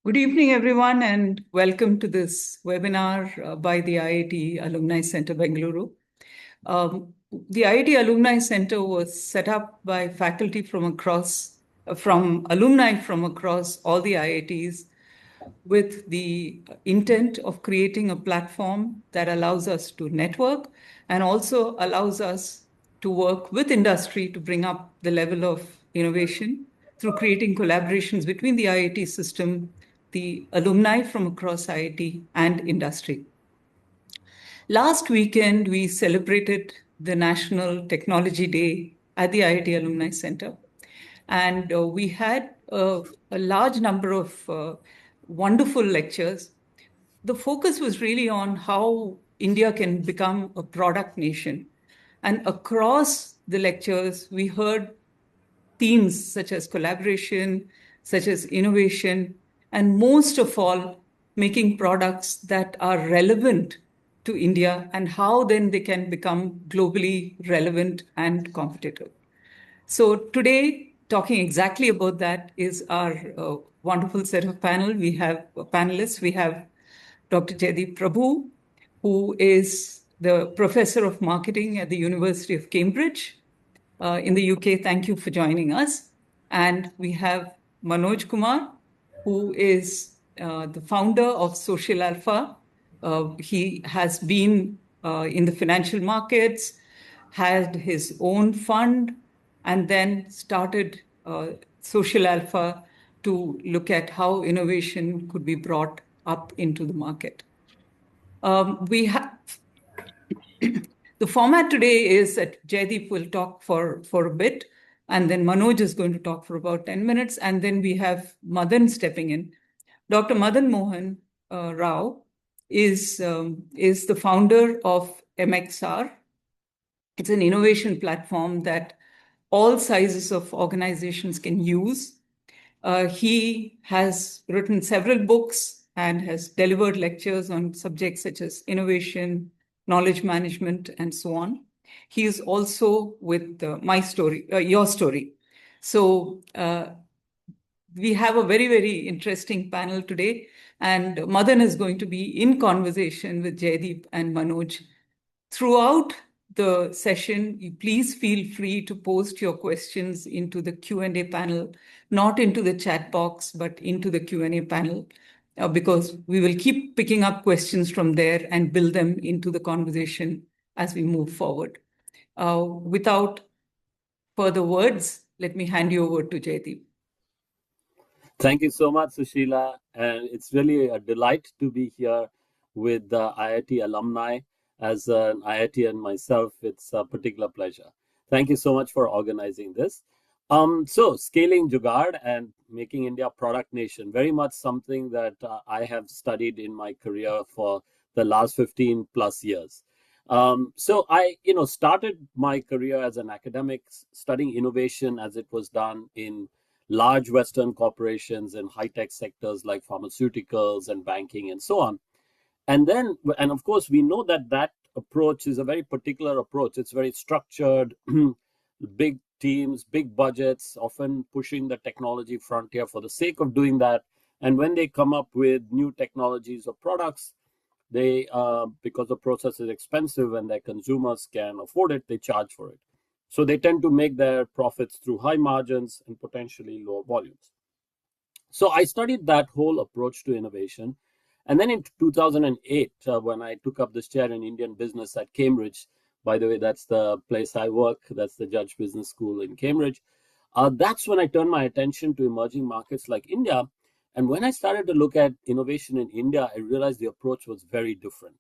Good evening, everyone, and welcome to this webinar by the IIT Alumni Center, Bengaluru. The IIT Alumni Center was set up by faculty from alumni from across all the IITs with the intent of creating a platform that allows us to network and also allows us to work with industry to bring up the level of innovation through creating collaborations between the IIT system, the alumni from across IIT, and industry. Last weekend, we celebrated the National Technology Day at the IIT Alumni Center. And we had a large number of wonderful lectures. The focus was really on how India can become a product nation. And across the lectures, we heard themes such as collaboration, such as innovation, and most of all, making products that are relevant to India and how then they can become globally relevant and competitive. So today, talking exactly about that is our wonderful set of panelists. We have Dr. Jaideep Prabhu, who is the Professor of Marketing at the University of Cambridge in the UK. Thank you for joining us. And we have Manoj Kumar, who is the founder of Social Alpha. He has been in the financial markets, had his own fund, and then started Social Alpha to look at how innovation could be brought up into the market. The format today is that Jaideep will talk for a bit, and then Manoj is going to talk for about 10 minutes, and then we have Madan stepping in. Dr. Madanmohan Rao is the founder of MXR. It's an innovation platform that all sizes of organizations can use. He has written several books and has delivered lectures on subjects such as innovation, knowledge management, and so on. He is also with Your Story. So we have a very, very interesting panel today. And Madan is going to be in conversation with Jaideep and Manoj. Throughout the session, please feel free to post your questions into the Q&A panel, not into the chat box, but into the Q&A panel, because we will keep picking up questions from there and build them into the conversation as we move forward. Without further words, let me hand you over to Jaideep. Thank you so much, Sushila. And it's really a delight to be here with the IIT alumni. As an IIT and myself, it's a particular pleasure. Thank you so much for organizing this. So scaling JUGAAD and making India a product nation, very much something that I have studied in my career for the last 15 plus years. So I, started my career as an academic studying innovation as it was done in large Western corporations and high-tech sectors like pharmaceuticals and banking and so on. And of course, we know that approach is a very particular approach. It's very structured, big teams, big budgets, often pushing the technology frontier for the sake of doing that. And when they come up with new technologies or products, they, because the process is expensive and their consumers can afford it, they charge for it. So they tend to make their profits through high margins and potentially low volumes. So I studied that whole approach to innovation. And then in 2008, when I took up this chair in Indian business at Cambridge, by the way, that's the place I work, that's the Judge Business School in Cambridge, that's when I turned my attention to emerging markets like India. And when I started to look at innovation in India, I realized the approach was very different.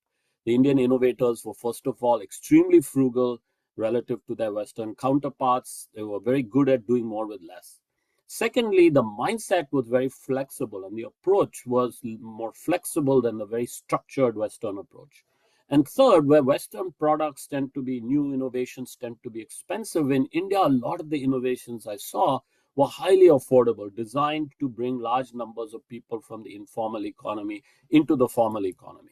The Indian innovators were, first of all, extremely frugal relative to their Western counterparts. They were very good at doing more with less. Secondly, the mindset was very flexible and the approach was more flexible than the very structured Western approach. And third, where Western products tend to be, new innovations tend to be expensive, in India, a lot of the innovations I saw were highly affordable, designed to bring large numbers of people from the informal economy into the formal economy.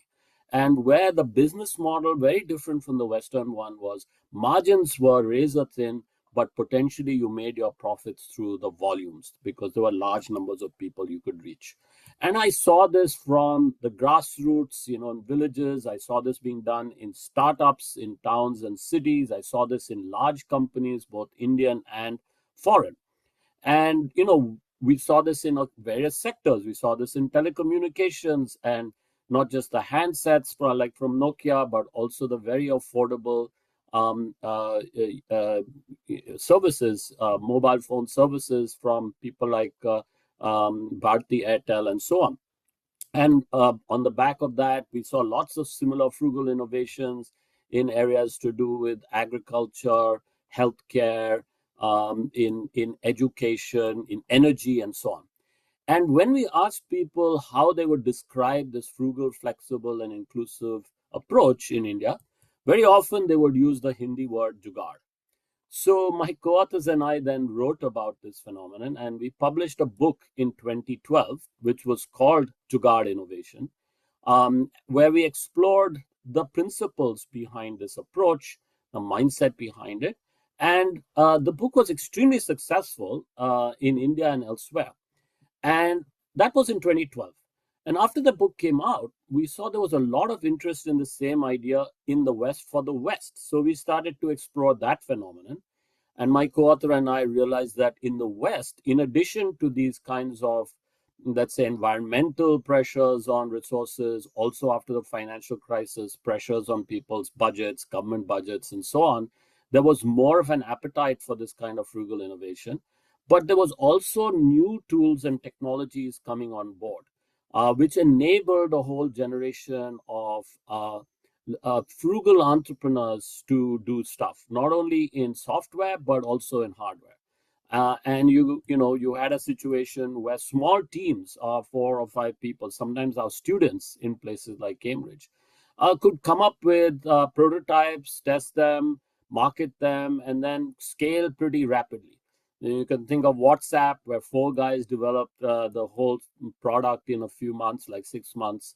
And where the business model, very different from the Western one, was margins were razor thin, but potentially you made your profits through the volumes because there were large numbers of people you could reach. And I saw this from the grassroots, in villages. I saw this being done in startups, in towns and cities. I saw this in large companies, both Indian and foreign. And, we saw this in various sectors. We saw this in telecommunications, and not just the handsets from Nokia, but also the very affordable services, mobile phone services from people like Bharti Airtel and so on. And on the back of that, we saw lots of similar frugal innovations in areas to do with agriculture, healthcare, in education, in energy, and so on. And when we asked people how they would describe this frugal, flexible, and inclusive approach in India, very often they would use the Hindi word jugaad. So my co-authors and I then wrote about this phenomenon, and we published a book in 2012, which was called JUGAAD Innovation, where we explored the principles behind this approach, the mindset behind it. And the book was extremely successful in India and elsewhere. And that was in 2012. And after the book came out, we saw there was a lot of interest in the same idea in the West for the West. So we started to explore that phenomenon. And my co-author and I realized that in the West, in addition to these kinds of, let's say, environmental pressures on resources, also after the financial crisis, pressures on people's budgets, government budgets, and so on, there was more of an appetite for this kind of frugal innovation. But there was also new tools and technologies coming on board, which enabled a whole generation of frugal entrepreneurs to do stuff, not only in software, but also in hardware. And you had a situation where small teams of 4 or 5 people, sometimes our students in places like Cambridge, could come up with prototypes, test them, market them, and then scale pretty rapidly. You can think of WhatsApp, where 4 guys developed the whole product in a few months, like 6 months,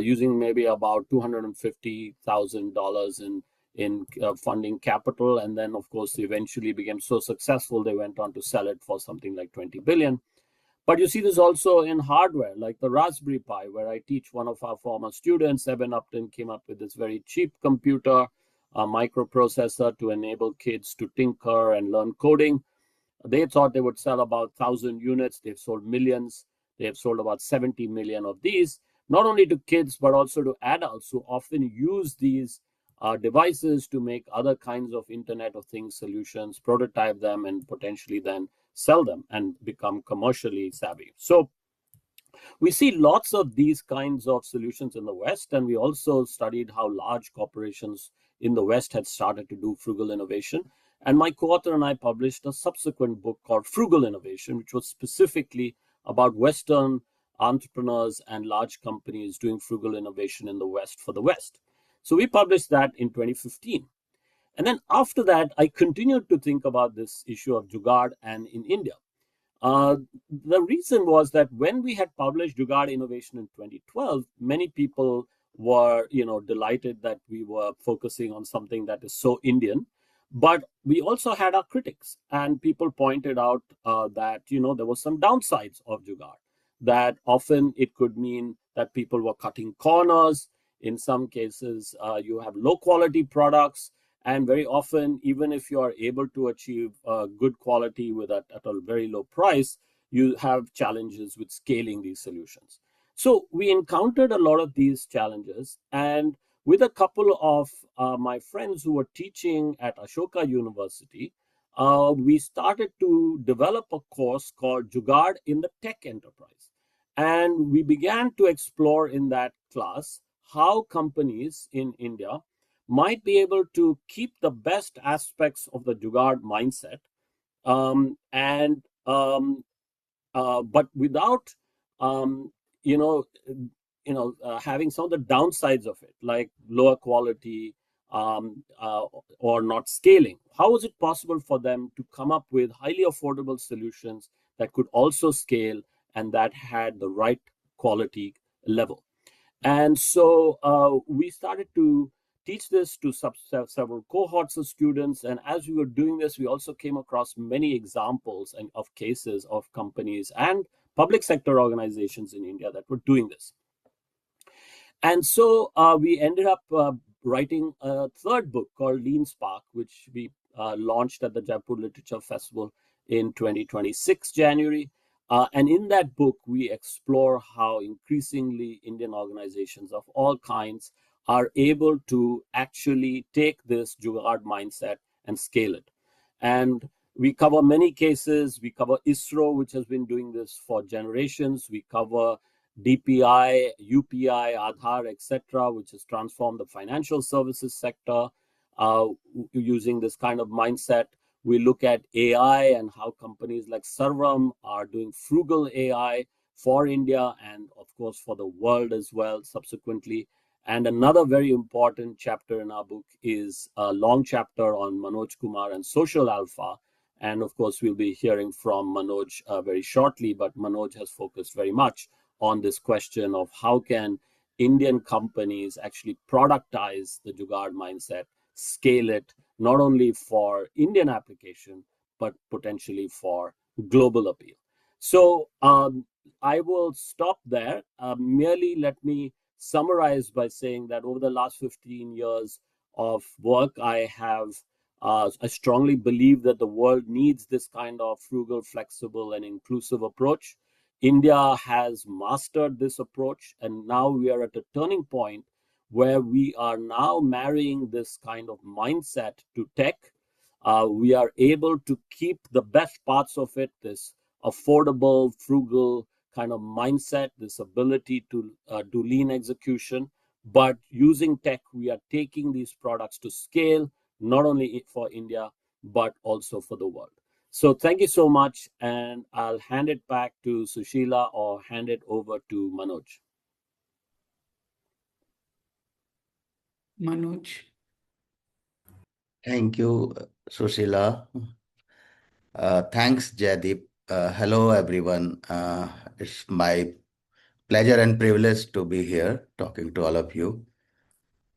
using maybe about $250,000 in funding capital. And then, of course, they eventually became so successful, they went on to sell it for something like 20 billion. But you see this also in hardware, like the Raspberry Pi, where I teach. One of our former students, Eben Upton, came up with this very cheap computer, a microprocessor to enable kids to tinker and learn coding. They thought they would sell about 1,000 units. They've sold millions. They have sold about 70 million of these, not only to kids, but also to adults who often use these devices to make other kinds of Internet of Things solutions, prototype them, and potentially then sell them and become commercially savvy. So we see lots of these kinds of solutions in the West, and we also studied how large corporations in the West had started to do frugal innovation. And my co-author and I published a subsequent book called Frugal Innovation, which was specifically about Western entrepreneurs and large companies doing frugal innovation in the West for the West. So we published that in 2015. And then after that, I continued to think about this issue of Jugaad and in India. The reason was that when we had published JUGAAD Innovation in 2012, many people were, delighted that we were focusing on something that is so Indian. But we also had our critics, and people pointed out that, there were some downsides of JUGAAD, that often it could mean that people were cutting corners. In some cases, you have low quality products. And very often, even if you are able to achieve good quality at a very low price, you have challenges with scaling these solutions. So we encountered a lot of these challenges. And with a couple of my friends who were teaching at Ashoka University, we started to develop a course called JUGAAD in the Tech Enterprise. And we began to explore in that class how companies in India might be able to keep the best aspects of the JUGAAD mindset, but without, having some of the downsides of it, like lower quality or not scaling. How was it possible for them to come up with highly affordable solutions that could also scale and that had the right quality level? And so we started to teach this to several cohorts of students. And as we were doing this, we also came across many examples of cases of companies and public sector organizations in India that were doing this. And so we ended up writing a third book called LeanSpark, which we launched at the Jaipur Literature Festival in 2026 January. And in that book, we explore how increasingly Indian organizations of all kinds are able to actually take this JUGAAD mindset and scale it. And we cover many cases. We cover ISRO, which has been doing this for generations. We cover DPI, UPI, Aadhaar, etc., which has transformed the financial services sector using this kind of mindset. We look at AI and how companies like Sarvam are doing frugal AI for India and, of course, for the world as well subsequently. And another very important chapter in our book is a long chapter on Manoj Kumar and social alpha. And of course, we'll be hearing from Manoj very shortly, but Manoj has focused very much on this question of how can Indian companies actually productize the JUGAAD mindset, scale it, not only for Indian application, but potentially for global appeal. So I will stop there. Merely let me summarize by saying that over the last 15 years of work, I strongly believe that the world needs this kind of frugal, flexible, and inclusive approach. India has mastered this approach, and now we are at a turning point where we are now marrying this kind of mindset to tech. We are able to keep the best parts of it, this affordable, frugal kind of mindset, this ability to do lean execution. But using tech, we are taking these products to scale, not only for India, but also for the world. So thank you so much, and I'll hand it back to Sushila or hand it over to Manoj. Manoj. Thank you, Sushila. Thanks, Jaideep. Hello, everyone. It's my pleasure and privilege to be here talking to all of you.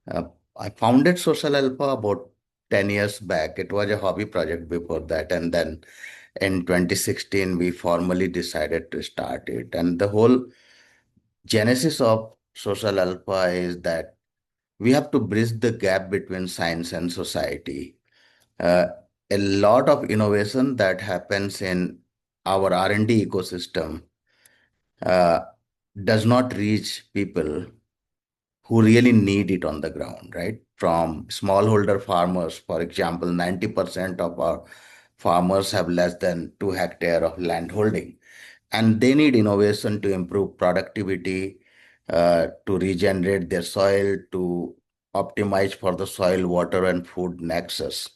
I founded Social Alpha about 10 years back. It was a hobby project before that. And then in 2016, we formally decided to start it. And the whole genesis of Social Alpha is that we have to bridge the gap between science and society. Uh, a lot of innovation that happens in our R&D ecosystem uh, does not reach people who really need it on the ground, right? From smallholder farmers, for example, 90% of our farmers have less than 2 hectares of land holding, and they need innovation to improve productivity, to regenerate their soil, to optimize for the soil, water, and food nexus.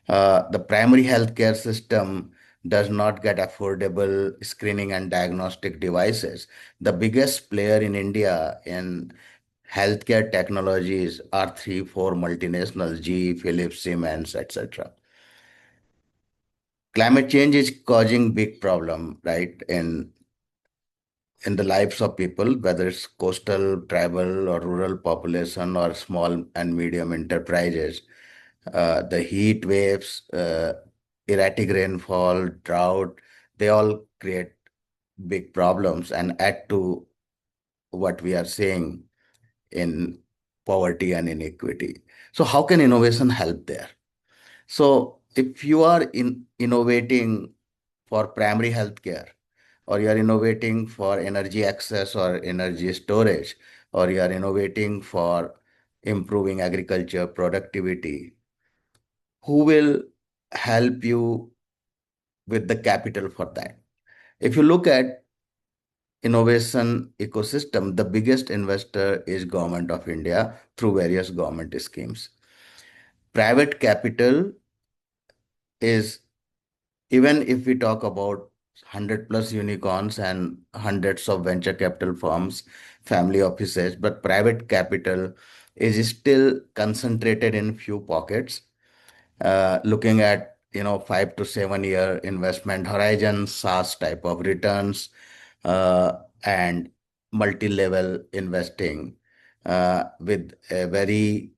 The primary healthcare system does not get affordable screening and diagnostic devices. The biggest player in India in healthcare technologies are three, four multinationals, GE, Philips, Siemens, etc. Climate change is causing big problem, right, in the lives of people, whether it's coastal, tribal, or rural population, or small and medium enterprises. The heat waves, erratic rainfall, drought, they all create big problems and add to what we are seeing in poverty and inequity. So how can innovation help there? So if you are innovating for primary healthcare, or you are innovating for energy access or energy storage, or you are innovating for improving agriculture productivity, who will help you with the capital for that? If you look at innovation ecosystem, the biggest investor is Government of India through various government schemes. Private capital is, even if we talk about 100 plus unicorns and hundreds of venture capital firms, family offices, but private capital is still concentrated in few pockets. Looking at 5 to 7 year investment horizon, SaaS type of returns, and multi-level investing with a very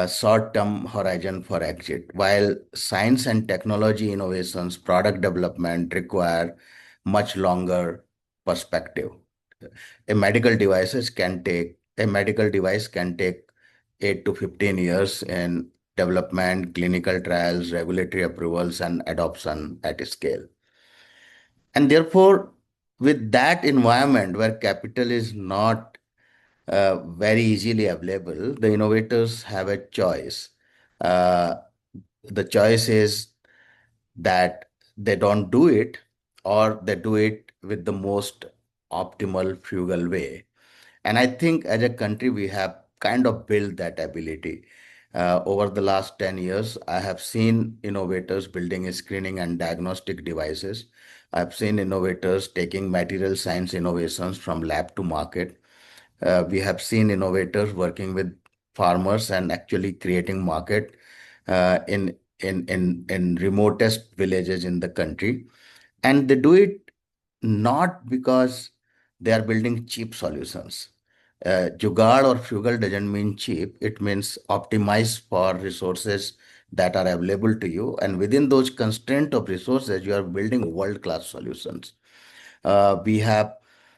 short-term horizon for exit, while science and technology innovations, product development require much longer perspective. A medical device can take 8 to 15 years in development, clinical trials, regulatory approvals, and adoption at scale. And therefore, with that environment where capital is not very easily available, the innovators have a choice. Uh, the choice is that they don't do it, or they do it with the most optimal, frugal way. And I think as a country, we have kind of built that ability. Over the last 10 years, I have seen innovators building screening and diagnostic devices. I've seen innovators taking material science innovations from lab to market. We have seen innovators working with farmers and actually creating market in remotest villages in the country. And they do it not because they are building cheap solutions. Jugaad or frugal doesn't mean cheap. It means optimize for resources that are available to you. And within those constraints of resources, you are building world-class solutions. We have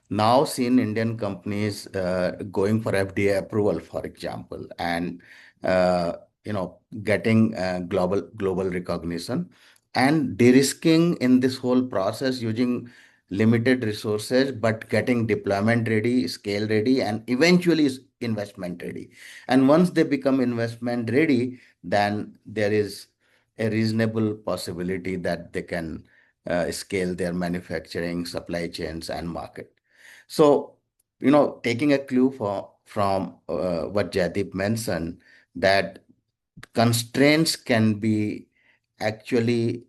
now seen Indian companies going for FDA approval, for example, and getting global recognition and de-risking in this whole process using limited resources, but getting deployment ready, scale ready, and eventually investment ready. And once they become investment ready, then there is a reasonable possibility that they can scale their manufacturing, supply chains, and market. So, taking a clue from what Jaideep mentioned, that constraints can be actually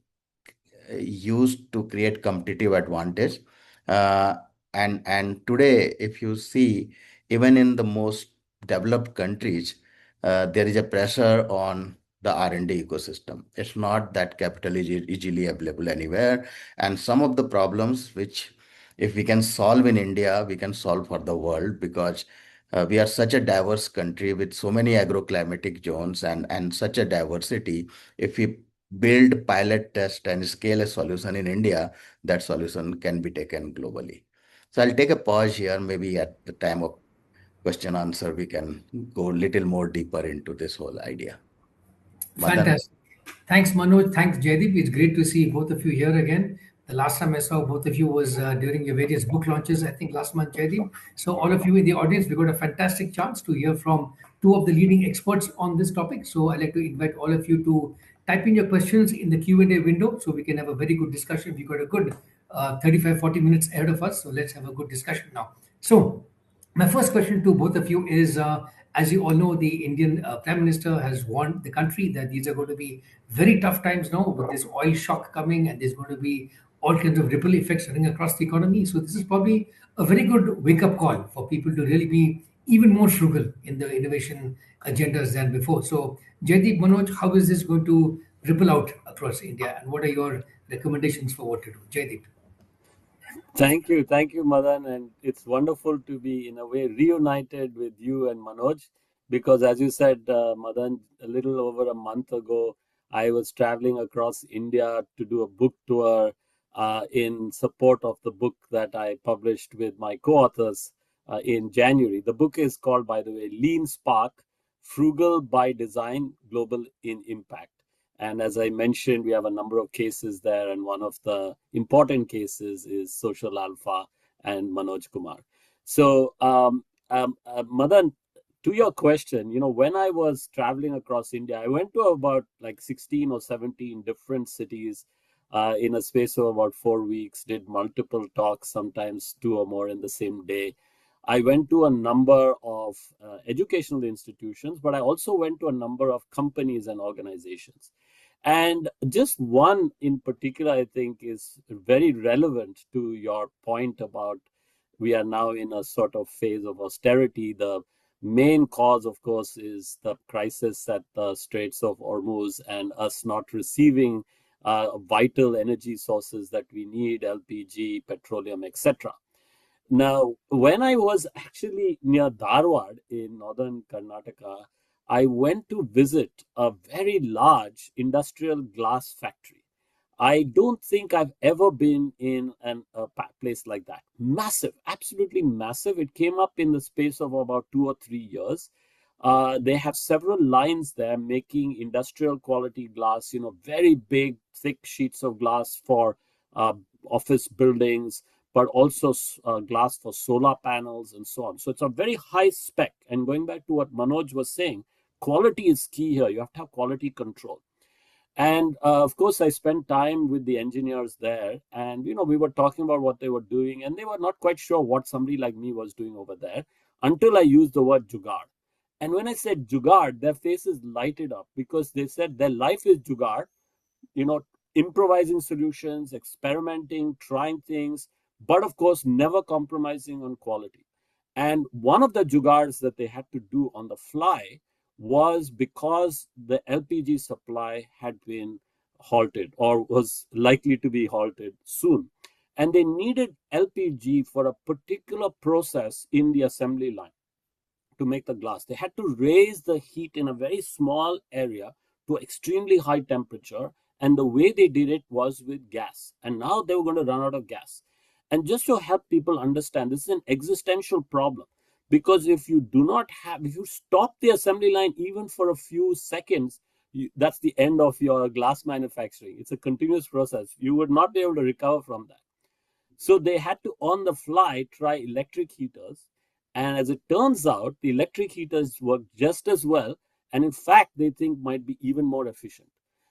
used to create competitive advantage. Uh, and today, if you see, even in the most developed countries, there is a pressure on the R&D ecosystem. It's not that capital is easily available anywhere. And some of the problems which, if we can solve in India, we can solve for the world, because we are such a diverse country with so many agroclimatic zones and such a diversity. If we build, pilot, test, and scale a solution in India, that solution can be taken globally. So I'll take a pause here. Maybe at the time of question answer, we can go a little more deeper into this whole idea. Madan? Fantastic. Thanks, Manoj. Thanks, Jaideep. It's great to see both of you here again. The last time I saw both of you was during your various book launches, I think last month, Jaideep. So, all of you in the audience, we got a fantastic chance to hear from two of the leading experts on this topic. So, I'd like to invite all of you to type in your questions in the Q&A window so we can have a very good discussion. We've got a good 35, 40 minutes ahead of us. So, let's have a good discussion now. So, my first question to both of you is as you all know, the Indian Prime Minister has warned the country that these are going to be very tough times now with this oil shock coming, and there's going to be all kinds of ripple effects running across the economy. So, this is probably a very good wake up call for people to really be even more frugal in the innovation agendas than before. So, Jaideep, Manoj, how is this going to ripple out across India, and what are your recommendations for what to do? Jaideep. Thank you, Madan, and it's wonderful to be in a way reunited with you and Manoj, because as you said, Madan, a little over a month ago, I was traveling across India to do a book tour in support of the book that I published with my co-authors in January. The book is called, by the way, LeanSpark: Frugal by Design, Global in Impact. And as I mentioned, we have a number of cases there, and one of the important cases is Social Alpha and Manoj Kumar. So, Madan, to your question, when I was traveling across India, I went to about like 16 or 17 different cities in a space of about 4 weeks, did multiple talks, sometimes 2 or more in the same day. I went to a number of educational institutions, but I also went to a number of companies and organizations. And just one in particular, I think, is very relevant to your point about we are now in a sort of phase of austerity. The main cause, of course, is the crisis at the Straits of Hormuz and us not receiving vital energy sources that we need, LPG, petroleum, etc. Now, when I was actually near Dharwad in northern Karnataka, I went to visit a very large industrial glass factory. I don't think I've ever been in a place like that. Massive, absolutely massive. It came up in the space of about 2 or 3 years. They have several lines there making industrial quality glass, very big, thick sheets of glass for uh, office buildings, but also glass for solar panels and so on. So it's a very high spec. And going back to what Manoj was saying, quality is key here. You have to have quality control. And of course, I spent time with the engineers there, and we were talking about what they were doing, and they were not quite sure what somebody like me was doing over there until I used the word jugaad. And when I said jugaad, their faces lighted up because they said their life is jugaad, you know, improvising solutions, experimenting, trying things, but of course, never compromising on quality. And one of the jugaads that they had to do on the fly was because the LPG supply had been halted or was likely to be halted soon. And they needed LPG for a particular process in the assembly line to make the glass. They had to raise the heat in a very small area to extremely high temperature. And the way they did it was with gas. And now they were going to run out of gas. And just to help people understand, this is an existential problem. Because if you stop the assembly line even for a few seconds, that's the end of your glass manufacturing. It's a continuous process. You would not be able to recover from that. So they had to, on the fly, try electric heaters. And as it turns out, the electric heaters work just as well. And in fact, they think might be even more efficient.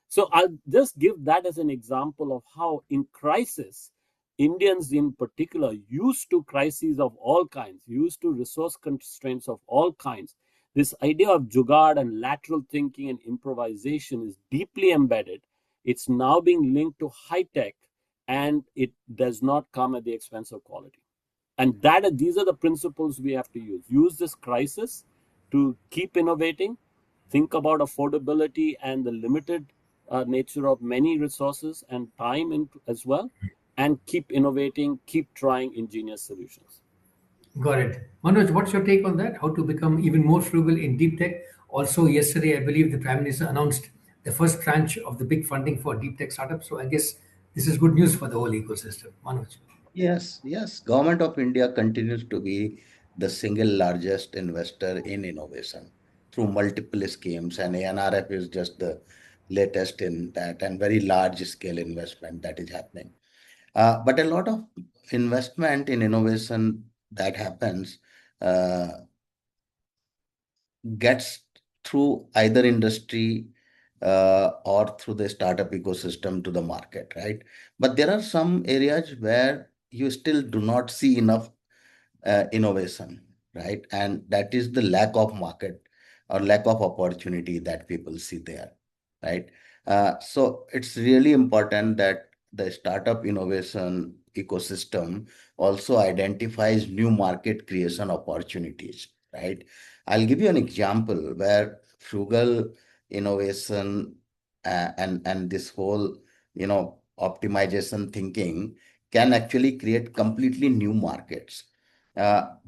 So I'll just give that as an example of how in crisis, Indians in particular, used to crises of all kinds, used to resource constraints of all kinds. This idea of jugaad and lateral thinking and improvisation is deeply embedded. It's now being linked to high tech, and it does not come at the expense of quality. And these are the principles we have to use. Use this crisis to keep innovating, think about affordability and the limited nature of many resources and time as well, and keep innovating, keep trying ingenious solutions. Got it. Manoj, what's your take on that? How to become even more frugal in deep tech? Also, yesterday, I believe the Prime Minister announced the first tranche of the big funding for deep tech startups. So I guess this is good news for the whole ecosystem. Manoj. Yes, yes. Government of India continues to be the single largest investor in innovation through multiple schemes, and ANRF is just the latest in that and very large scale investment that is happening. But a lot of investment in innovation that happens uh, gets through either industry or through the startup ecosystem to the market, right? But there are some areas where you still do not see enough innovation, right? And that is the lack of market or lack of opportunity that people see there, right? So it's really important that the startup innovation ecosystem also identifies new market creation opportunities, right? I'll give you an example where frugal innovation and this whole, optimization thinking can actually create completely new markets.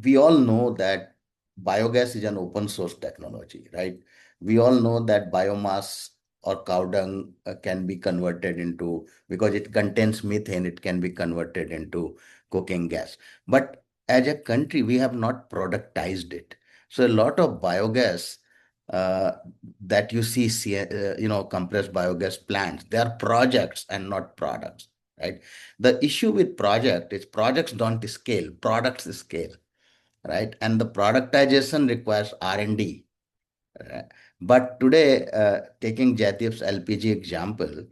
We all know that biogas is an open source technology, right? We all know that biomass or cow dung can be converted into, because it contains methane, it can be converted into cooking gas. But as a country, we have not productized it. So a lot of biogas uh, that you see, compressed biogas plants, they are projects and not products, right? The issue with project is projects don't scale, products scale, right? And the productization requires R&D. But today, taking Jaideep's LPG example,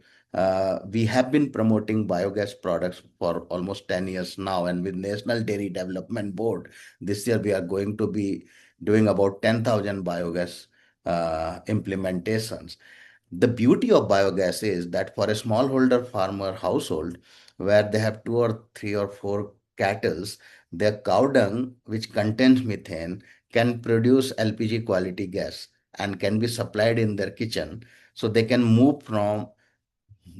we have been promoting biogas products for almost 10 years now. And with National Dairy Development Board, this year we are going to be doing about 10,000 biogas implementations. The beauty of biogas is that for a smallholder farmer household, where they have two or three or four cattle, their cow dung, which contains methane, can produce LPG quality gas and can be supplied in their kitchen. So they can move from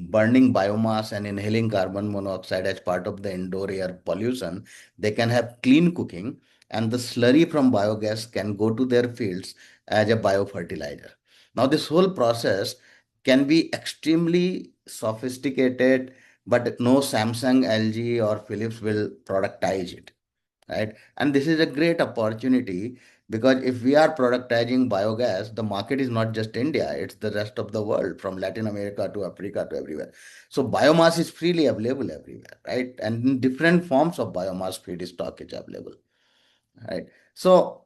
burning biomass and inhaling carbon monoxide as part of the indoor air pollution. They can have clean cooking, and the slurry from biogas can go to their fields as a biofertilizer. Now, this whole process can be extremely sophisticated, but no Samsung, LG, or Philips will productize it, right? And this is a great opportunity because if we are productizing biogas, the market is not just India, it's the rest of the world, from Latin America to Africa to everywhere. So biomass is freely available everywhere, right? And in different forms of biomass feedstock is available, right? So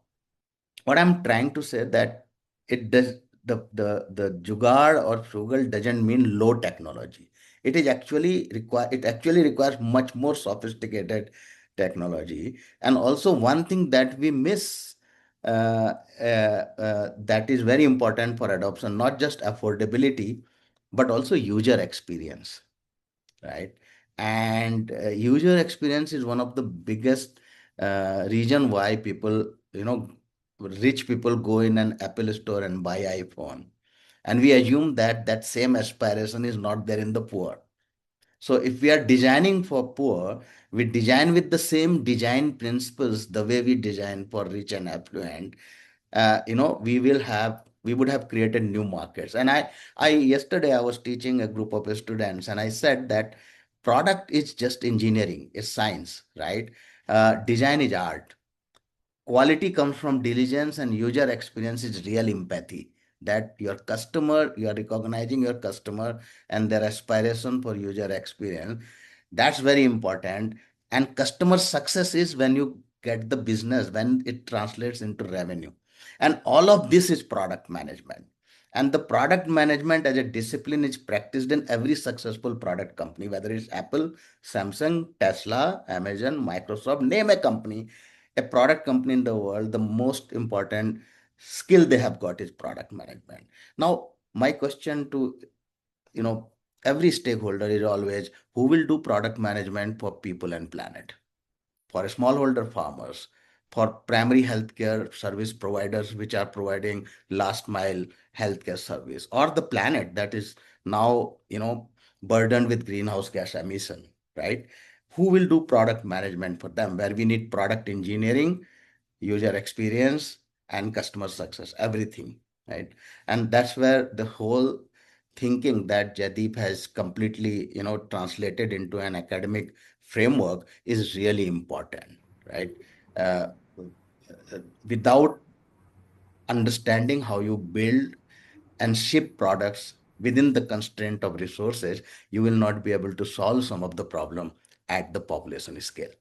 what I'm trying to say that it does the jugaad or frugal doesn't mean low technology. It actually requires much more sophisticated technology. And also one thing that we miss, that is very important for adoption, not just affordability, but also user experience, right? And user experience is one of the biggest reason why people, rich people go in an Apple store and buy iPhone. And we assume that that same aspiration is not there in the poor. So if we are designing for poor, we design with the same design principles the way we design for rich and affluent. We would have created new markets. And I yesterday I was teaching a group of students, and I said that product is just engineering, it's science, right? Design is art. Quality comes from diligence, and user experience is real empathy. That your customer, you are recognizing your customer and their aspiration for user experience. That's very important. And customer success is when you get the business, when it translates into revenue. And all of this is product management. And the product management as a discipline is practiced in every successful product company, whether it's Apple, Samsung, Tesla, Amazon, Microsoft, name a company, a product company in the world, the most important skill they have got is product management. Now, my question to, you know, every stakeholder is always, who will do product management for people and planet? For smallholder farmers, for primary healthcare service providers, which are providing last mile healthcare service, or the planet that is now, burdened with greenhouse gas emission, right? Who will do product management for them? Where we need product engineering, user experience, and customer success, everything, right? And that's where the whole thinking that Jaideep has completely, translated into an academic framework is really important, right? Uh, Without understanding how you build and ship products within the constraint of resources, you will not be able to solve some of the problem at the population scale.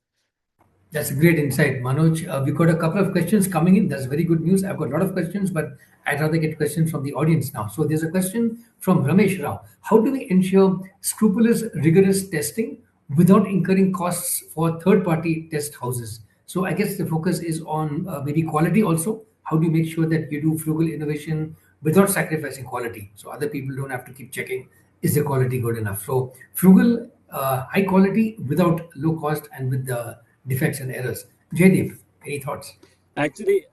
That's a great insight, Manoj. We've got a couple of questions coming in. That's very good news. I've got a lot of questions, but I'd rather get questions from the audience now. So there's a question from Ramesh Rao. How do we ensure scrupulous, rigorous testing without incurring costs for third-party test houses? So I guess the focus is on maybe quality also. How do you make sure that you do frugal innovation without sacrificing quality? So other people don't have to keep checking, is the quality good enough? So frugal, high quality without low cost and with the defects and errors. Jaideep, any thoughts? Actually,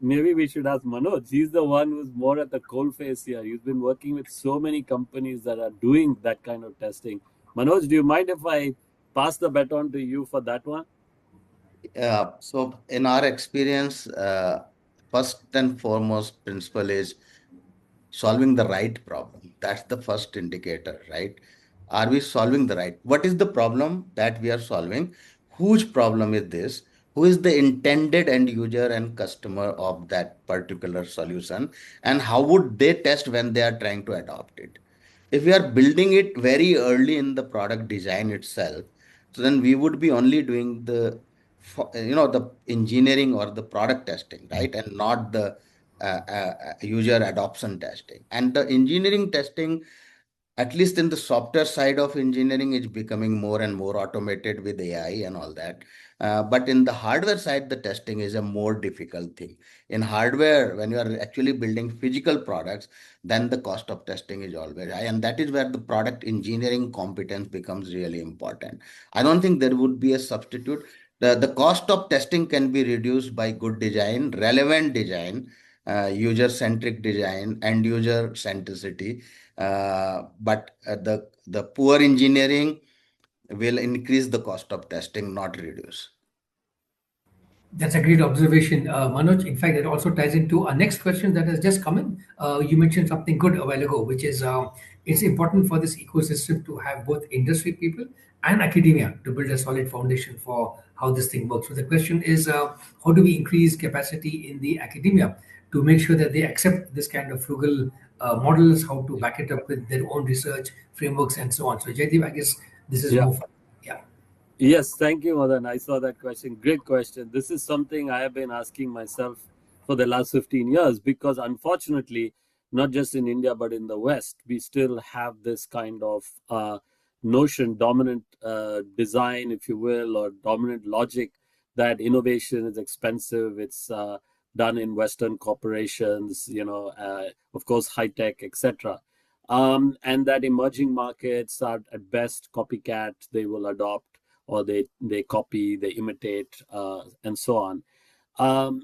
maybe we should ask Manoj. He's the one who's more at the coal face here. He's been working with so many companies that are doing that kind of testing. Manoj, do you mind if I pass the baton to you for that one? So in our experience, first and foremost principle is solving the right problem. That's the first indicator, right? Are we solving the right? What is the problem that we are solving? Whose problem is this? Who is the intended end user and customer of that particular solution? And how would they test when they are trying to adopt it? If we are building it very early in the product design itself, so then we would be only doing the engineering or the product testing, right? And not the user adoption testing. And the engineering testing, at least in the software side of engineering, is becoming more and more automated with AI and all that. But in the hardware side, the testing is a more difficult thing. In hardware, when you are actually building physical products, then the cost of testing is always high. And that is where the product engineering competence becomes really important. I don't think there would be a substitute. The cost of testing can be reduced by good design, relevant design, user-centric design, and user centricity. But the poor engineering will increase the cost of testing, not reduce. That's a great observation, Manoj. In fact, it also ties into our next question that has just come in. You mentioned something good a while ago, which is it's important for this ecosystem to have both industry people and academia to build a solid foundation for how this thing works. So the question is, how do we increase capacity in the academia to make sure that they accept this kind of frugal models, how to back it up with their own research frameworks and so on. So Jaideep, I guess this is Yeah. more fun. Yeah. Yes, thank you, Madan. I saw that question. Great question. This is something I have been asking myself for the last 15 years because, unfortunately, not just in India but in the West, we still have this kind of notion, dominant design, if you will, or dominant logic that innovation is expensive. It's done in Western corporations, of course, high tech, etc. And that emerging markets are at best copycat. They will adopt or they copy, they imitate, and so on. Um,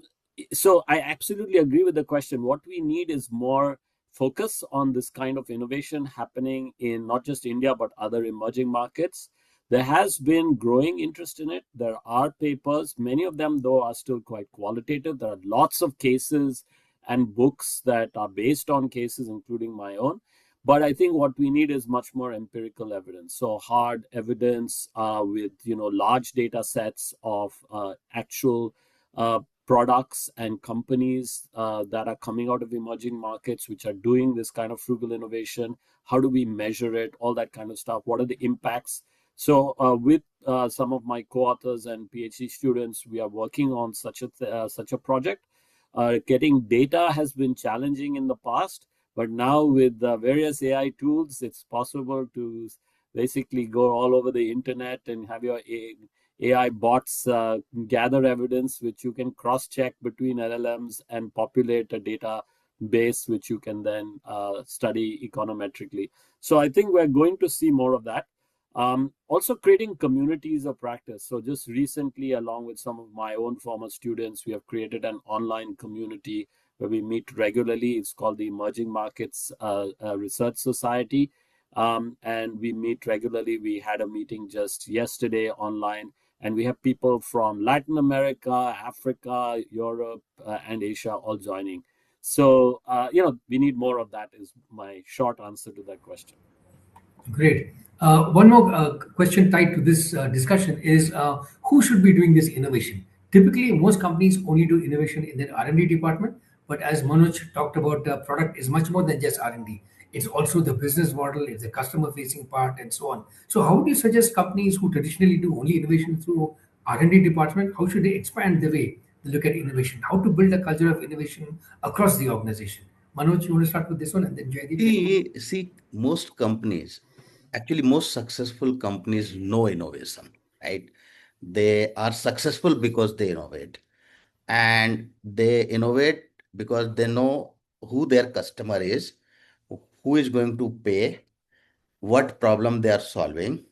so I absolutely agree with the question. What we need is more focus on this kind of innovation happening in not just India but other emerging markets. There has been growing interest in it. There are papers, many of them though are still quite qualitative. There are lots of cases and books that are based on cases, including my own. But I think what we need is much more empirical evidence. So hard evidence with large data sets of actual products and companies that are coming out of emerging markets, which are doing this kind of frugal innovation. How do we measure it? All that kind of stuff. What are the impacts? So with some of my co-authors and PhD students, we are working on such a project. Getting data has been challenging in the past, but now with various AI tools, it's possible to basically go all over the internet and have your AI bots gather evidence, which you can cross-check between LLMs and populate a database, which you can then study econometrically. So I think we're going to see more of that. Also creating communities of practice. So just recently, along with some of my own former students, we have created an online community where we meet regularly. It's called the Emerging Markets Research Society. And we meet regularly. We had a meeting just yesterday online, and we have people from Latin America, Africa, Europe, and Asia all joining. So, we need more of that is my short answer to that question. Great. One more question tied to this discussion is who should be doing this innovation? Typically, most companies only do innovation in their R&D department, but as Manoj talked about, product is much more than just R&D. It's also the business model, it's the customer-facing part, and so on. So, how do you suggest companies who traditionally do only innovation through R&D department, how should they expand the way they look at innovation? How to build a culture of innovation across the organization? Manoj, you want to start with this one, and then Jaideep? See, most companies, actually, most successful companies know innovation, right? They are successful because they innovate. And they innovate because they know who their customer is, who is going to pay, what problem they are solving.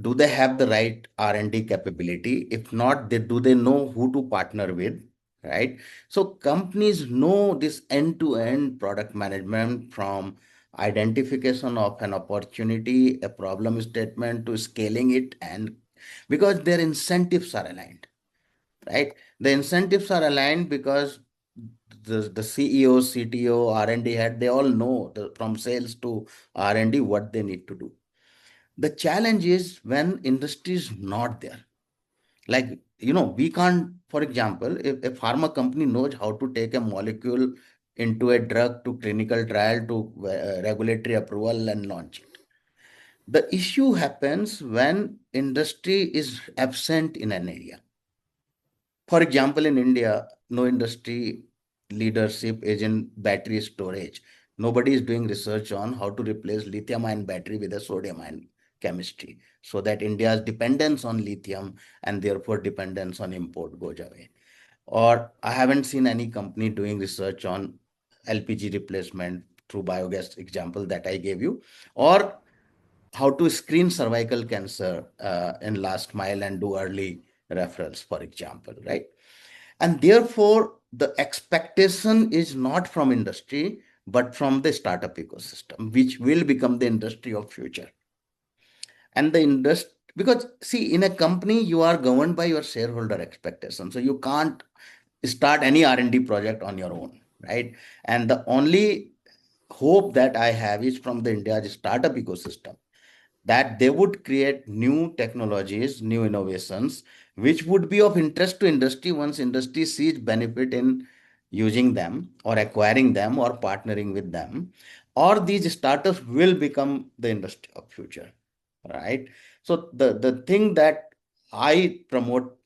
Do they have the right R&D capability? If not, do they know who to partner with, right? So companies know this end-to-end product management, from identification of an opportunity, a problem statement, to scaling it, and because their incentives are aligned, right? The incentives are aligned because the CEO, CTO, R&D head, they all know from sales to R&D what they need to do. The challenge is when industry is not there. Like, we can't, for example, if a pharma company knows how to take a molecule into a drug to clinical trial to regulatory approval and launch it. The issue happens when industry is absent in an area. For example, in India, no industry leadership is in battery storage. Nobody is doing research on how to replace lithium ion battery with a sodium ion chemistry so that India's dependence on lithium and therefore dependence on import goes away. Or I haven't seen any company doing research on LPG replacement through biogas example that I gave you, or how to screen cervical cancer in last mile and do early referrals, for example, right? And therefore, the expectation is not from industry, but from the startup ecosystem, which will become the industry of future. And the Because see, in a company, you are governed by your shareholder expectations. So you can't start any R&D project on your own, right? And the only hope that I have is from the India's startup ecosystem, that they would create new technologies, new innovations, which would be of interest to industry once industry sees benefit in using them or acquiring them or partnering with them, or these startups will become the industry of future, right? So the thing that I promote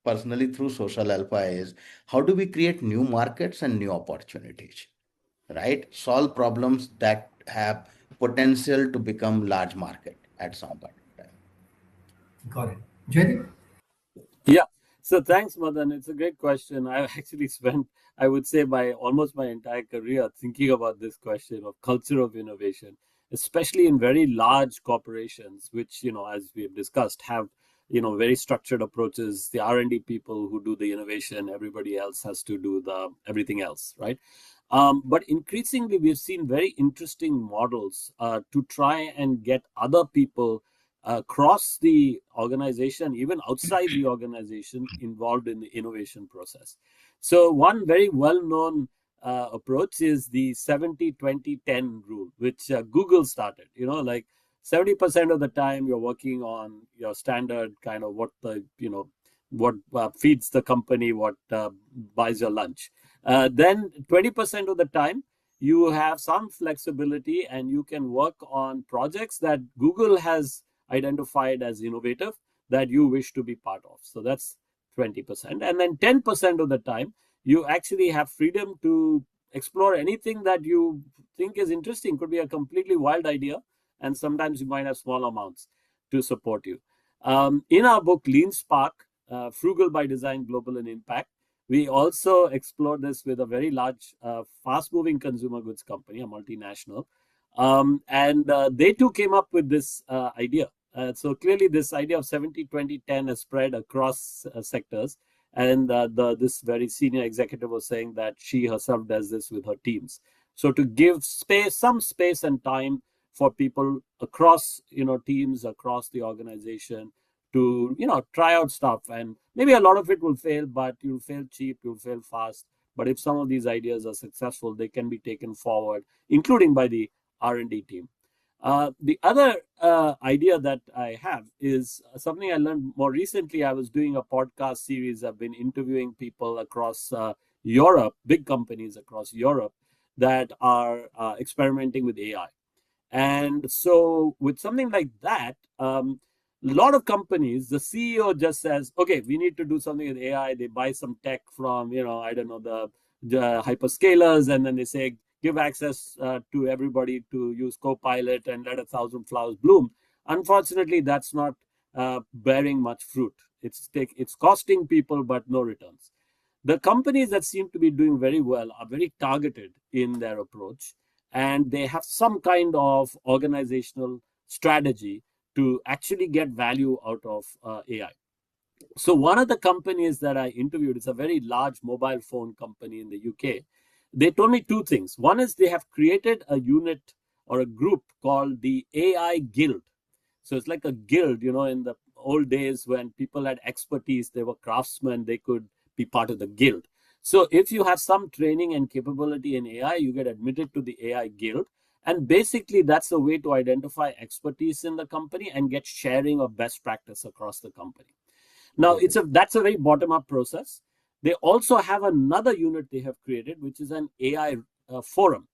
personally through Social Alpha is how do we create new markets and new opportunities, right? Solve problems that have potential to become large market at some point in time. Got it. Jaideep? Yeah. So thanks, Madan. It's a great question. I actually spent, I would say, almost my entire career thinking about this question of culture of innovation, especially in very large corporations, which, as we have discussed, have, very structured approaches. The R&D people who do the innovation, everybody else has to do the everything else, right? But increasingly, we've seen very interesting models to try and get other people across the organization, even outside the organization, involved in the innovation process. So one very well-known approach is the 70-20-10 rule, which Google started. Like 70% of the time you're working on your standard kind of what feeds the company, what buys your lunch. Then 20% of the time you have some flexibility and you can work on projects that Google has identified as innovative that you wish to be part of. So that's 20%. And then 10% of the time, you actually have freedom to explore anything that you think is interesting. Could be a completely wild idea, and sometimes you might have small amounts to support you. In our book, LeanSpark, Frugal by Design, Global in Impact, we also explored this with a very large, fast-moving consumer goods company, a multinational. And they too came up with this idea. So clearly this idea of 70-20-10 has spread across sectors. And this very senior executive was saying that she herself does this with her teams. So to give some space and time for people across, teams across the organization to, try out stuff. And maybe a lot of it will fail, but you'll fail cheap, you'll fail fast. But if some of these ideas are successful, they can be taken forward, including by the R&D team. The other idea that I have is something I learned more recently. I was doing a podcast series. I've been interviewing people across Europe, big companies across Europe that are experimenting with AI. And so with something like that, a lot of companies, the CEO just says, okay, we need to do something with AI. They buy some tech from, I don't know, the hyperscalers, and then they say, give access to everybody to use Copilot and let 1,000 flowers bloom. Unfortunately, that's not bearing much fruit. It's costing people, but no returns. The companies that seem to be doing very well are very targeted in their approach, and they have some kind of organizational strategy to actually get value out of AI. So one of the companies that I interviewed is a very large mobile phone company in the UK. They told me two things. One is they have created a unit or a group called the AI Guild. So it's like a guild, in the old days when people had expertise, they were craftsmen, they could be part of the guild. So if you have some training and capability in AI, you get admitted to the AI Guild. And basically, that's a way to identify expertise in the company and get sharing of best practice across the company. Now, that's a very bottom-up process. They also have another unit they have created, which is an AI forum,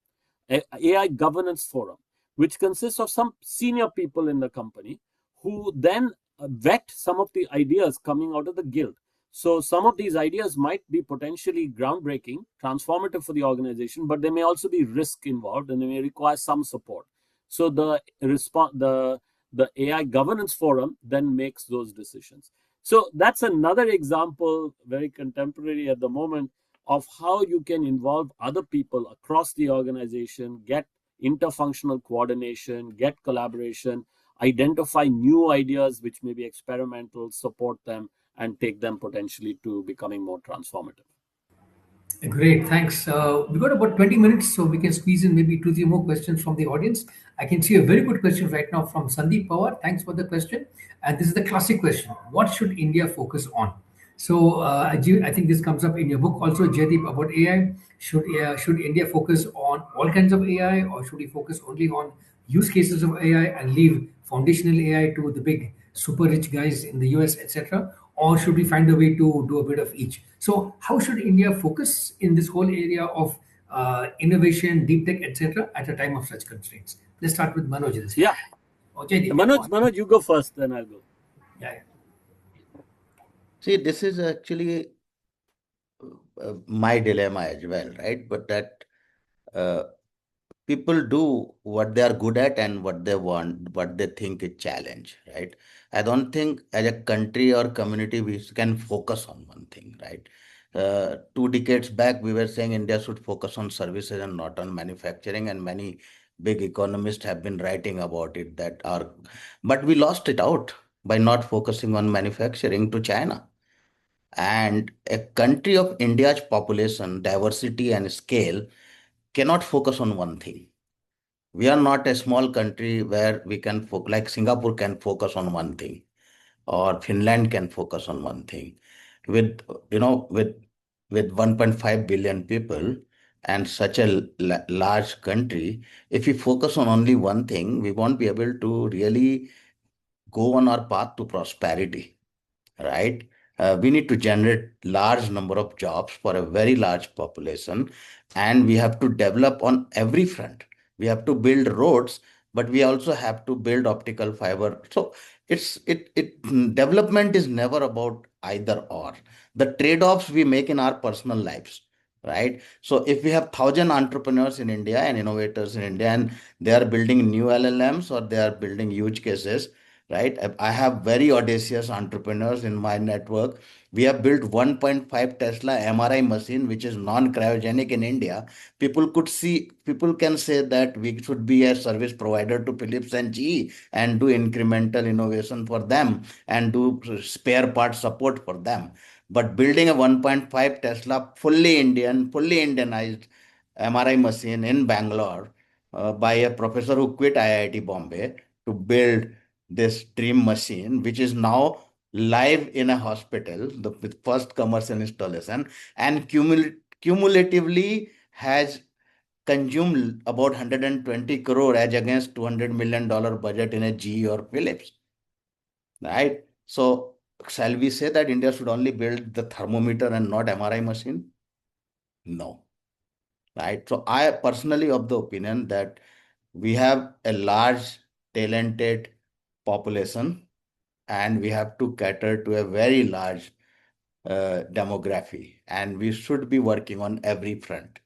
AI governance forum, which consists of some senior people in the company who then vet some of the ideas coming out of the guild. So some of these ideas might be potentially groundbreaking, transformative for the organization, but there may also be risk involved and they may require some support. So the AI governance forum then makes those decisions. So that's another example, very contemporary at the moment, of how you can involve other people across the organization, get interfunctional coordination, get collaboration, identify new ideas which may be experimental, support them, and take them potentially to becoming more transformative. Great, thanks. We've got about 20 minutes, so we can squeeze in maybe two, three more questions from the audience. I can see a very good question right now from Sandeep Pawar. Thanks for the question. And this is the classic question: what should India focus on? So I think this comes up in your book also, Jaideep, about AI. Should India focus on all kinds of AI, or should we focus only on use cases of AI and leave foundational AI to the big super rich guys in the US, etc.? Or should we find a way to do a bit of each? So, how should India focus in this whole area of innovation, deep tech, etc., at a time of such constraints? Let's start with Manoj this time. Yeah, Oh, Jaideep, yeah, go on. Manoj, you go first, then I'll go. Yeah. See, this is actually my dilemma as well, right? But that uh, people do what they are good at and what they want, what they think is challenge, right? I don't think as a country or community we can focus on one thing, right? 2 decades back, we were saying India should focus on services and not on manufacturing, and many big economists have been writing about it but we lost it out by not focusing on manufacturing to China. And a country of India's population, diversity, and scale cannot focus on one thing. We are not a small country where we can focus, like Singapore can focus on one thing, or Finland can focus on one thing. With, with 1.5 billion people and such a large country, if we focus on only one thing, we won't be able to really go on our path to prosperity, right? We need to generate large number of jobs for a very large population, and we have to develop on every front. We have to build roads, but we also have to build optical fiber. So development is never about either or. The trade-offs we make in our personal lives, right? So if we have 1,000 entrepreneurs in India and innovators in India, and they are building new LLMs or they are building huge cases, right? I have very audacious entrepreneurs in my network. We have built 1.5 Tesla MRI machine, which is non-cryogenic in India. People can say that we should be a service provider to Philips and GE and do incremental innovation for them and do spare part support for them. But building a 1.5 Tesla fully Indianized MRI machine in Bangalore by a professor who quit IIT Bombay to build this dream machine, which is now live in a hospital, with first commercial installation, and cumulatively has consumed about 120 crore as against $200 million budget in a GE or Philips, right? So shall we say that India should only build the thermometer and not MRI machine? No, right? So I personally of the opinion that we have a large talented population, and we have to cater to a very large demography, and we should be working on every front,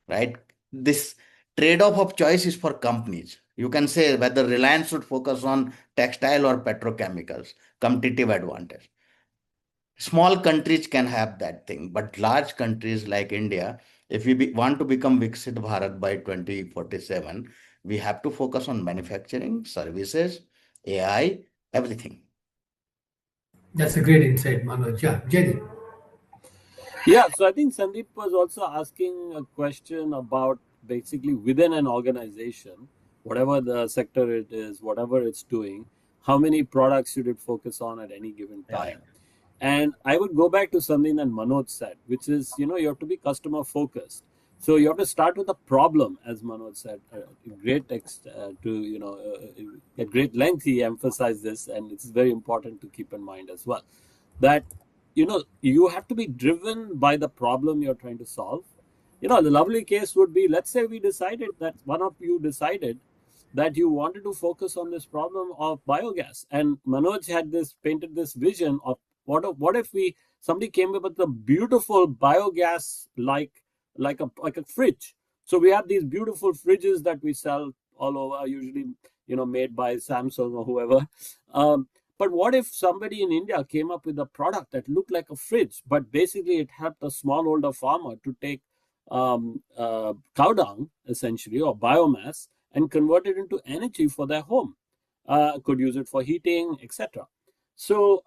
right? This trade-off of choice is for companies. You can say whether Reliance should focus on textile or petrochemicals, competitive advantage. Small countries can have that thing, but large countries like India, if we want to become Viksit Bharat by 2047, we have to focus on manufacturing, services, AI, everything. That's a great insight, Manoj. Yeah, Jaideep. Yeah, so I think Sandeep was also asking a question about basically within an organization, whatever the sector it is, whatever it's doing, how many products should it focus on at any given Yeah. time? And I would go back to something that Manoj said, which is, you have to be customer focused. So you have to start with the problem, as Manoj said. At great length, he emphasized this, and it's very important to keep in mind as well that you have to be driven by the problem you're trying to solve. The lovely case would be, let's say we decided that one of you decided that you wanted to focus on this problem of biogas, and Manoj had painted this vision of what if somebody came up with a beautiful biogas like a fridge. So we have these beautiful fridges that we sell all over, usually made by Samsung or whoever. But what if somebody in India came up with a product that looked like a fridge, but basically it helped a smallholder farmer to take cow dung, essentially, or biomass, and convert it into energy for their home, could use it for heating, etc. So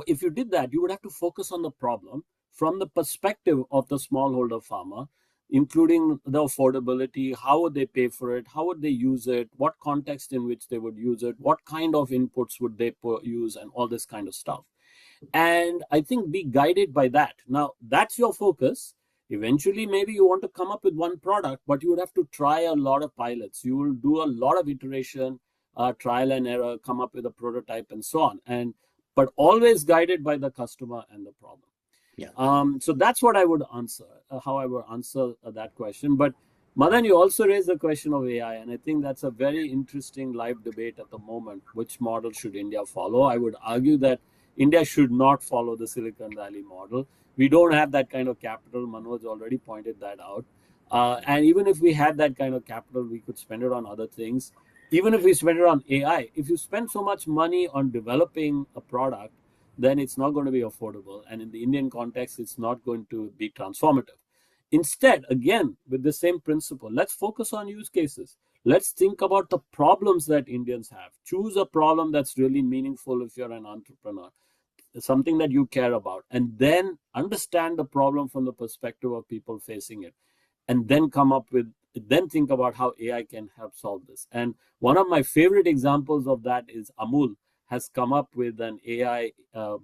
if you did that, you would have to focus on the problem. from the perspective of the smallholder farmer, including the affordability, how would they pay for it, how would they use it, what context in which they would use it, what kind of inputs would they use, and all this kind of stuff. And I think be guided by that. Now, that's your focus. Eventually, maybe you want to come up with one product, but you would have to try a lot of pilots. You will do a lot of iteration, trial and error, come up with a prototype, and so on. But always guided by the customer and the problem. Yeah. So that's what I would answer, how I would answer that question. But Madan, you also raised the question of AI, and I think that's a very interesting live debate at the moment. Which model should India follow? I would argue that India should not follow the Silicon Valley model. We don't have that kind of capital. Manoj already pointed that out. And even if we had that kind of capital, we could spend it on other things. Even if we spend it on AI, if you spend so much money on developing a product, then it's not going to be affordable. And in the Indian context, it's not going to be transformative. Instead, again, with the same principle, let's focus on use cases. Let's think about the problems that Indians have. Choose a problem that's really meaningful if you're an entrepreneur, something that you care about, and then understand the problem from the perspective of people facing it, and then think about how AI can help solve this. And one of my favorite examples of that is Amul has come up with an AI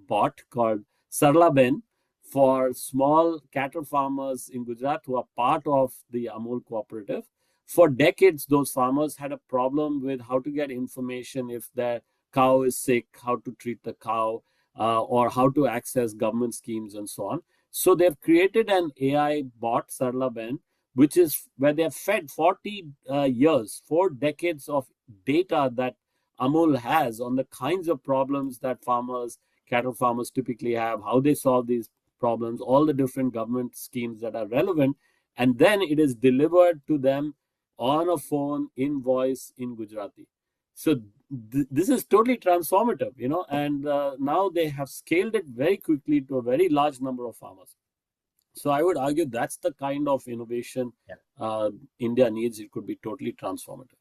bot called Sarlaben for small cattle farmers in Gujarat who are part of the Amul cooperative. For decades, those farmers had a problem with how to get information if their cow is sick, how to treat the cow, or how to access government schemes and so on. So they've created an AI bot, Sarlaben, which is where they've fed 40 years, 4 decades of data that Amul has on the kinds of problems that cattle farmers typically have, how they solve these problems, all the different government schemes that are relevant, and then it is delivered to them on a phone, in voice, in Gujarati. So this is totally transformative, and now they have scaled it very quickly to a very large number of farmers. So I would argue that's the kind of innovation India needs. It could be totally transformative.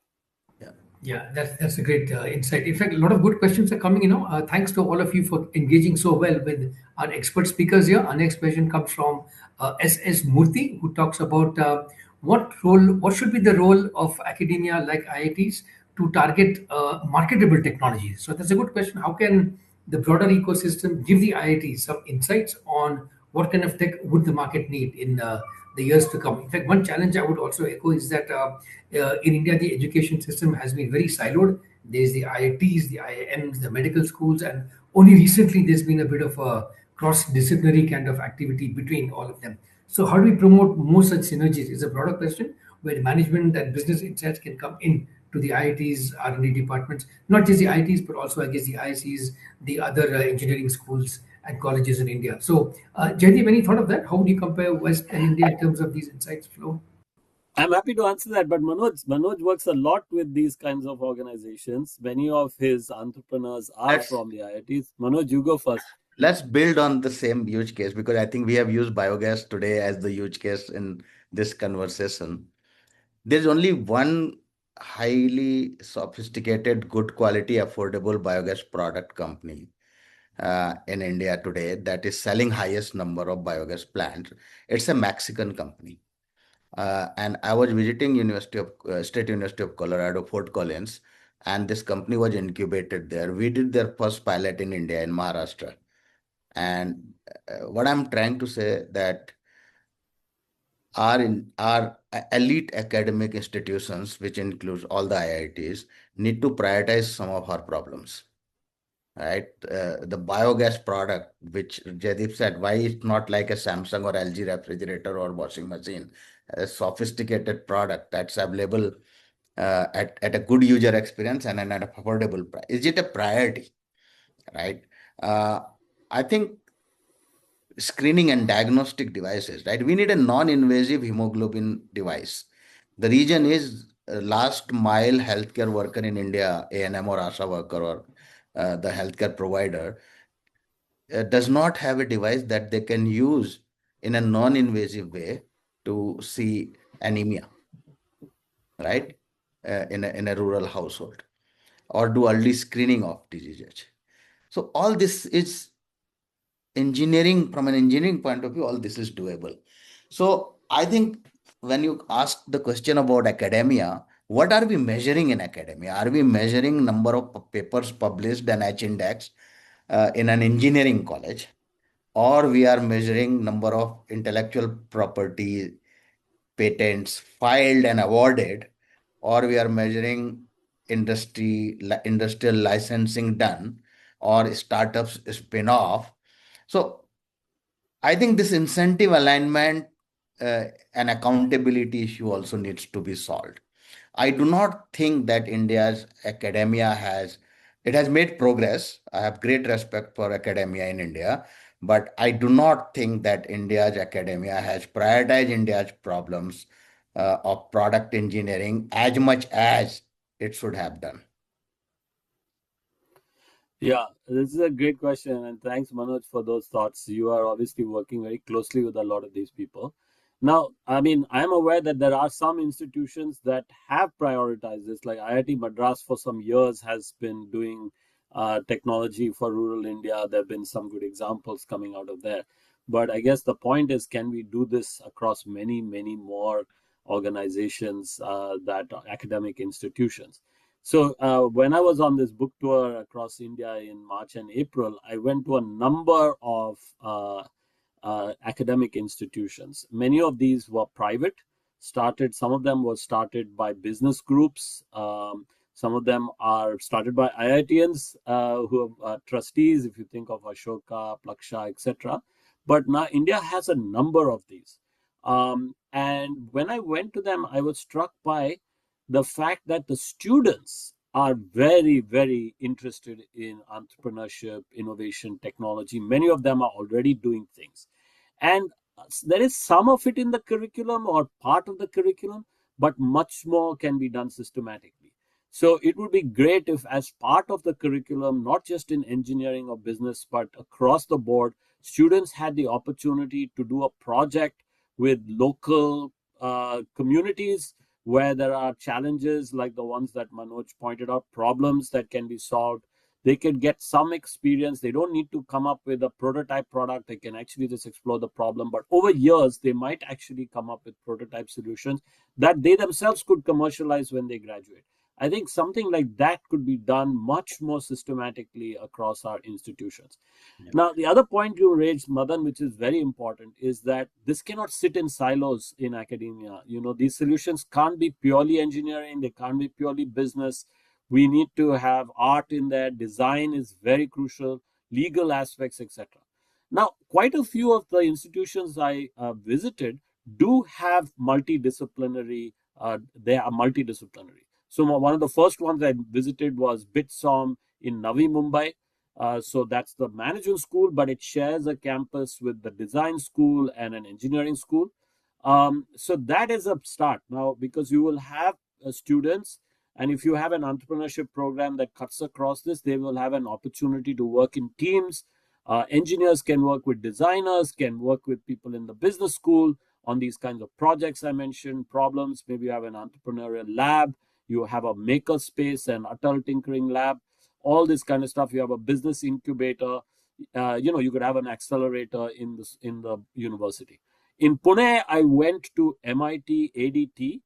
Yeah, that's a great insight. In fact, a lot of good questions are coming. Thanks to all of you for engaging so well with our expert speakers here. Our next question comes from S.S. Murthy, who talks about what should be the role of academia like IITs to target marketable technologies. So that's a good question. How can the broader ecosystem give the IITs some insights on what kind of tech would the market need in the years to come? In fact, one challenge I would also echo is that in India, the education system has been very siloed. There's the IITs, the IIMs, the medical schools, and only recently there's been a bit of a cross-disciplinary kind of activity between all of them. So how do we promote more such synergies is a broader question where management and business insights can come in to the IITs, R&D departments, not just the IITs, but also, I guess, the IICs, the other engineering schools and colleges in India. So, Jaideep, any thought of that? How would you compare West and India in terms of these insights flow? I'm happy to answer that, but Manoj works a lot with these kinds of organizations. Many of his entrepreneurs are from the IITs. Manoj, you go first. Let's build on the same use case, because I think we have used biogas today as the use case in this conversation. There's only one highly sophisticated, good quality, affordable biogas product company in India today that is selling highest number of biogas plants. It's a Mexican company. And I was visiting State University of Colorado, Fort Collins, and this company was incubated there. We did their first pilot in India, in Maharashtra. And what I'm trying to say that our elite academic institutions, which includes all the IITs, need to prioritize some of our problems. Right, the biogas product, which Jaideep said, why it's not like a Samsung or LG refrigerator or washing machine, a sophisticated product that's available at a good user experience and at an affordable price. Is it a priority? Right. I think screening and diagnostic devices, right? We need a non-invasive hemoglobin device. The reason is last mile healthcare worker in India, A&M or ASHA worker or the healthcare provider does not have a device that they can use in a non-invasive way to see anemia, right? In a rural household, or do early screening of diseases. So all this is engineering, from an engineering point of view, all this is doable. So I think when you ask the question about academia, what are we measuring in academia? Are we measuring number of papers published and H index in an engineering college, or we are measuring number of intellectual property patents filed and awarded, or we are measuring industrial licensing done, or startups spin off? So I think this incentive alignment and accountability issue also needs to be solved. I do not think that India's academia has made progress. I have great respect for academia in India, but I do not think that India's academia has prioritized India's problems of product engineering as much as it should have done. Yeah, this is a great question, and thanks, Manoj, for those thoughts. You are obviously working very closely with a lot of these people. Now, I mean, I'm aware that there are some institutions that have prioritized this, like IIT Madras for some years has been doing technology for rural India. There have been some good examples coming out of there. But I guess the point is, can we do this across many, many more organizations that are academic institutions? So when I was on this book tour across India in March and April, I went to a number of academic institutions. Many of these were private, some of them were started by business groups. Some of them are started by IITians who are trustees, if you think of Ashoka, Plaksha, etc. But now India has a number of these. And when I went to them, I was struck by the fact that the students are very, very interested in entrepreneurship, innovation, technology. Many of them are already doing things. And there is some of it in the curriculum or part of the curriculum, but much more can be done systematically. So it would be great if, as part of the curriculum, not just in engineering or business, but across the board, students had the opportunity to do a project with local communities where there are challenges like the ones that Manoj pointed out, problems that can be solved. They can get some experience. They don't need to come up with a prototype product. They can actually just explore the problem. But over years, they might actually come up with prototype solutions that they themselves could commercialize when they graduate. I think something like that could be done much more systematically across our institutions. Yeah. Now, the other point you raised, Madan, which is very important, is that this cannot sit in silos in academia. You know, these solutions can't be purely engineering. They can't be purely business. We need to have art in there. Design is very crucial, legal aspects, etc. Now, quite a few of the institutions I visited do have multidisciplinary, they are multidisciplinary. So one of the first ones I visited was Bitsom in Navi Mumbai. So that's the management school, but it shares a campus with the design school and an engineering school. So that is a start now, because you will have students, and if you have an entrepreneurship program that cuts across this, they will have an opportunity to work in teams. Engineers can work with designers, can work with people in the business school on these kinds of projects I mentioned, problems. Maybe you have an entrepreneurial lab, you have a maker space, an adult tinkering lab, all this kind of stuff. You have a business incubator. You could have an accelerator in the university. In Pune, I went to MIT ADT.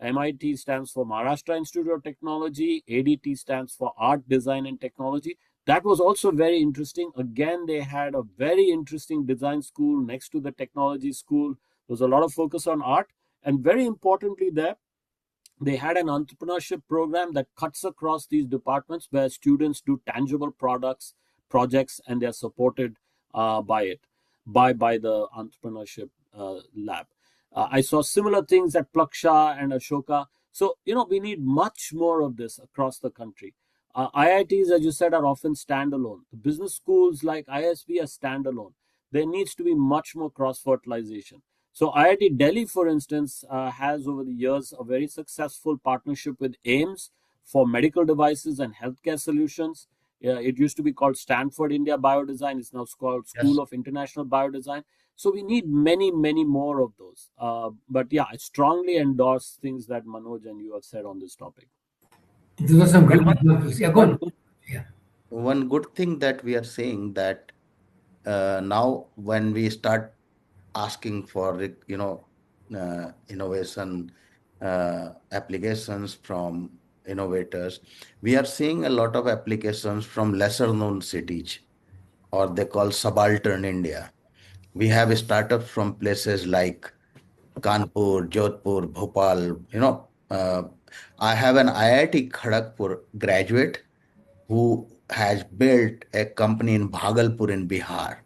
MIT stands for Maharashtra Institute of Technology. ADT stands for Art, Design and Technology. That was also very interesting. Again, they had a very interesting design school next to the technology school. There was a lot of focus on art. And very importantly there, they had an entrepreneurship program that cuts across these departments where students do tangible projects, and they're supported by the entrepreneurship lab. I saw similar things at Plaksha and Ashoka. So, we need much more of this across the country. IITs, as you said, are often standalone. The business schools like ISB are standalone. There needs to be much more cross-fertilization. So IIT Delhi, for instance, has over the years a very successful partnership with AIMS for medical devices and healthcare solutions. It used to be called Stanford India Biodesign. It's now called School of International Biodesign. So we need many, many more of those. But yeah, I strongly endorse things that Manoj and you have said on this topic. Those are some great examples. Yeah, go on. Yeah. One good thing that we are saying that now when we start asking for innovation applications from innovators, we are seeing a lot of applications from lesser known cities, or they call subaltern India. We have startups from places like Kanpur, Jodhpur, Bhopal. I have an IIT Kharagpur graduate who has built a company in Bhagalpur in Bihar,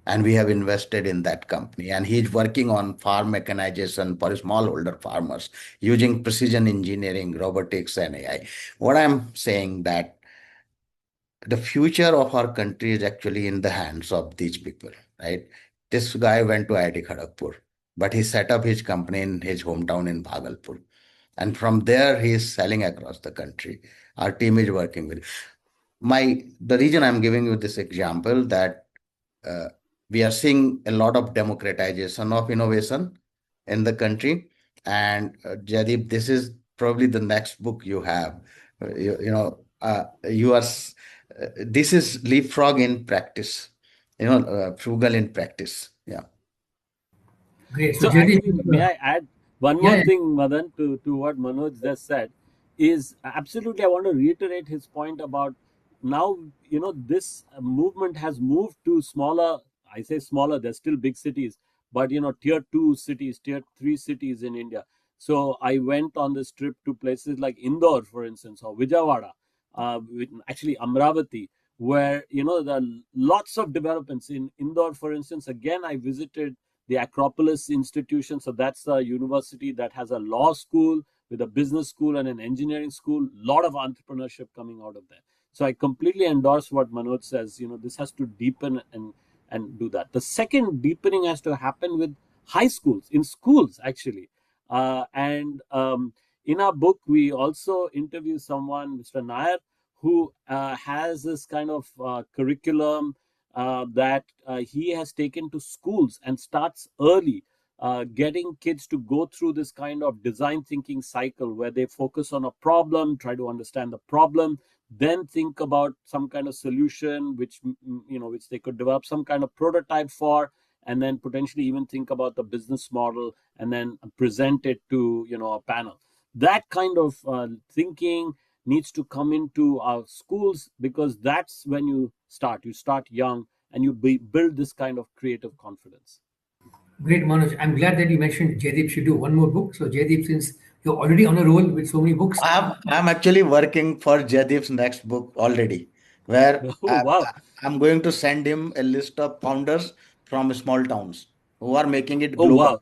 and we have invested in that company. And he's working on farm mechanization for smallholder farmers using precision engineering, robotics, and AI. What I'm saying that the future of our country is actually in the hands of these people, right? This guy went to IIT Kharagpur, but he set up his company in his hometown in Bhagalpur. And from there, he is selling across the country. Our team is working with. The reason I'm giving you this example that uh, we are seeing a lot of democratization of innovation in the country. And Jaideep, this is probably the next book you have. You are. This is leapfrog in practice. Frugal in practice. Yeah. Great. So So Jaideep, actually, may I add one yeah, more yeah. thing, Madan, to what Manoj just said? Is absolutely, I want to reiterate his point about now, this movement has moved to smaller, I say smaller, there's still big cities, but, tier 2 cities, tier 3 cities in India. So I went on this trip to places like Indore, for instance, or Vijayawada, actually Amravati, where, there are lots of developments. In Indore, for instance, again, I visited the Acropolis Institution. So that's a university that has a law school with a business school and an engineering school. A lot of entrepreneurship coming out of there. So I completely endorse what Manoj says. This has to deepen and do that. The second deepening has to happen with high schools, in schools actually. And in our book, we also interview someone, Mr. Nair, who has this kind of curriculum that he has taken to schools and starts early, getting kids to go through this kind of design thinking cycle where they focus on a problem, try to understand the problem, then think about some kind of solution which they could develop some kind of prototype for, and then potentially even think about the business model and then present it to a panel. That kind of thinking needs to come into our schools, because that's when you start young, and you build this kind of creative confidence. Great, Manoj. I'm glad that you mentioned Jaideep should do one more book. So Jaideep, since you're already on a roll with so many books, I'm actually working for Jaideep's next book already, where Oh, wow. I'm going to send him a list of founders from small towns who are making it Oh, global. wow.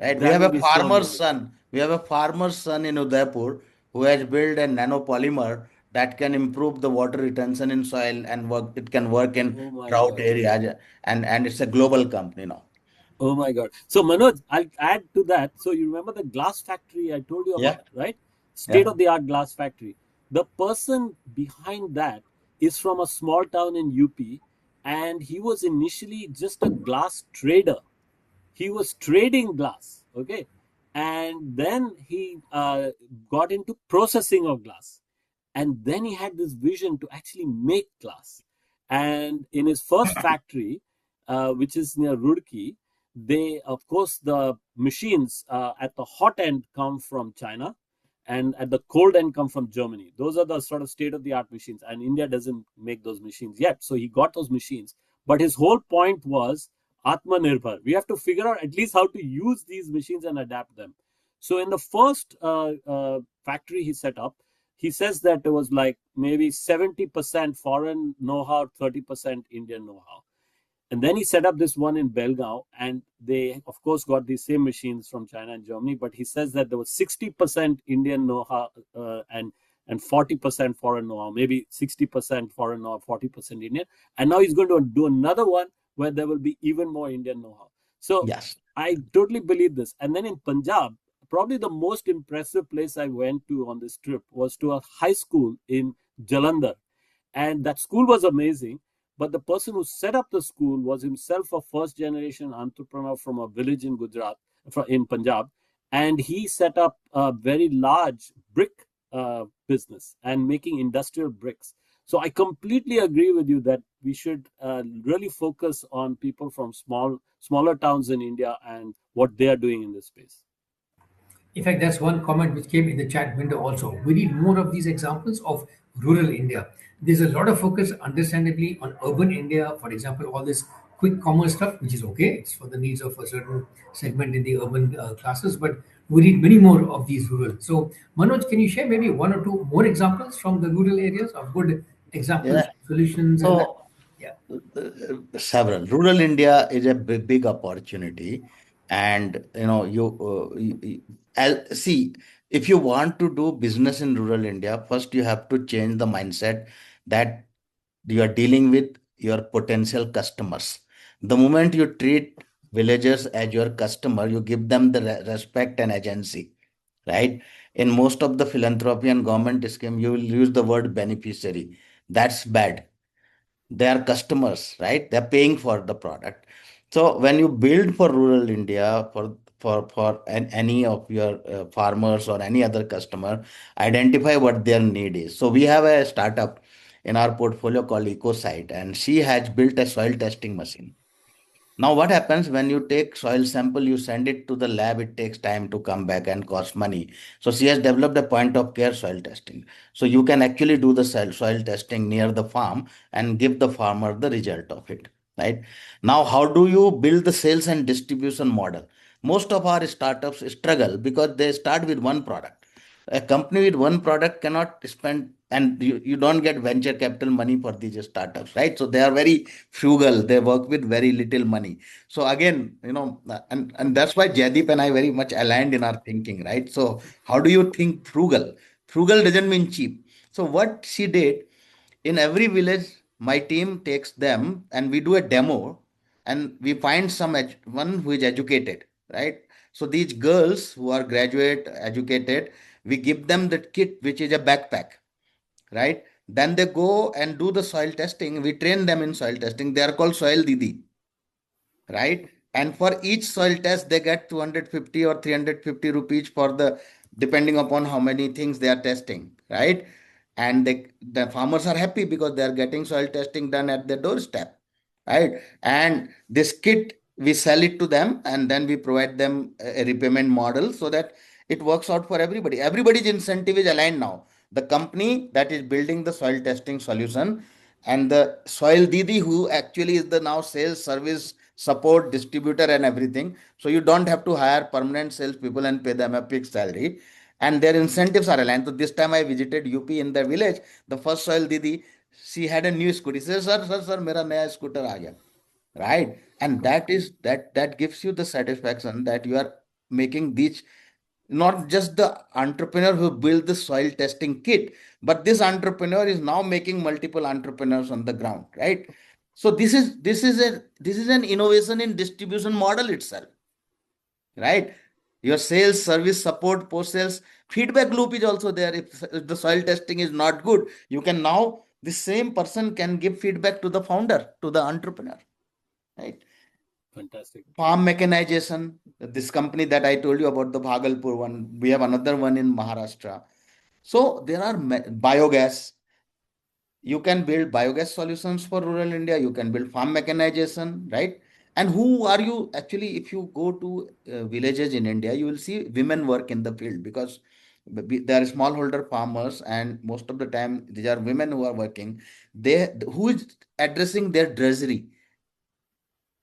Right? We That have will a be so farmer's amazing. son. We have a farmer's son in Udaipur who has built a nanopolymer that can improve the water retention in soil and work. It can work in Oh my drought God. areas, and it's a global company now. Oh my God. So Manoj, I'll add to that. So you remember the glass factory I told you about, Yeah, right? State yeah. of the art glass factory. The person behind that is from a small town in UP, and he was initially just a glass trader. He was trading glass, okay, and then he got into processing of glass, and then he had this vision to actually make glass. And in his first factory, which is near Roorkee, they, of course, the machines at the hot end come from China, and at the cold end come from Germany. Those are the sort of state of the art machines, and India doesn't make those machines yet. So he got those machines, but his whole point was Atmanirbhar. We have to figure out at least how to use these machines and adapt them. So in the first factory he set up, he says that it was like maybe 70% foreign know-how, 30% Indian know-how. And then he set up this one in Belgaum, and they, of course, got these same machines from China and Germany. But he says that there was 60% Indian know-how and 40% foreign know-how, maybe 60% foreign know-how, 40% Indian. And now he's going to do another one where there will be even more Indian know-how. So Yes. I totally believe this. And then in Punjab, probably the most impressive place I went to on this trip was to a high school in Jalandhar. And that school was amazing. But the person who set up the school was himself a first generation entrepreneur from a village in Gujarat, in Punjab. And he set up a very large brick business and making industrial bricks. So I completely agree with you that we should really focus on people from smaller towns in India and what they are doing in this space. In fact, that's one comment which came in the chat window also. We need more of these examples of rural India. There's a lot of focus, understandably, on urban India. For example, all this quick commerce stuff, which is okay. It's for the needs of a certain segment in the urban classes, but we need many more of these rural. So, Manoj, can you share maybe one or two more examples from the rural areas of good examples, Yeah. solutions, and So yeah. several. Rural India is a big opportunity, and see, if you want to do business in rural India, first you have to change the mindset that you are dealing with your potential customers. The moment you treat villagers as your customer, you give them the respect and agency, right? In most of the philanthropy and government scheme, you will use the word beneficiary. That's bad. They are customers, right? They're paying for the product. So when you build for rural India, for any of your farmers or any other customer, identify what their need is. So we have a startup in our portfolio called EcoSite, and she has built a soil testing machine. Now, what happens when you take soil sample, you send it to the lab, it takes time to come back and cost money. So she has developed a point of care soil testing. So you can actually do the soil testing near the farm and give the farmer the result of it. Right. Now, how do you build the sales and distribution model? Most of our startups struggle because they start with one product. A company with one product cannot spend, and you don't get venture capital money for these startups, right? So they are very frugal. They work with very little money. So again, and that's why Jaideep and I very much aligned in our thinking, right? So how do you think frugal? Frugal doesn't mean cheap. So what she did, in every village, my team takes them and we do a demo, and we find one who is educated, right? So these girls who are graduate educated, we give them the kit, which is a backpack, right? Then they go and do the soil testing. We train them in soil testing. They are called soil didi, right? And for each soil test, they get 250 or 350 rupees for depending upon how many things they are testing, right? And the farmers are happy because they are getting soil testing done at their doorstep, right? And this kit, we sell it to them, and then we provide them a repayment model so that it works out for everybody. Everybody's incentive is aligned now. The company that is building the soil testing solution, and the soil didi who actually is the now sales service support distributor and everything. So you don't have to hire permanent sales people and pay them a fixed salary, and their incentives are aligned. So this time I visited UP in the village. The first soil didi, she had a new scooter. She says, sir, mera naya scooter aa gaya, right? And that gives you the satisfaction that you are making these, not just the entrepreneur who built the soil testing kit, but this entrepreneur is now making multiple entrepreneurs on the ground, right? So this is an innovation in distribution model itself, right? Your sales, service, support, post sales, feedback loop is also there. If the soil testing is not good, you can now, the same person can give feedback to the founder, to the entrepreneur, right? Fantastic. Farm mechanization, this company that I told you about, the Bhagalpur one, we have another one in Maharashtra. So there are biogas. You can build biogas solutions for rural India. You can build farm mechanization, right? And who are you actually? If you go to villages in India, you will see women work in the field because they are smallholder farmers, and most of the time these are women who are working. Who is addressing their drudgery,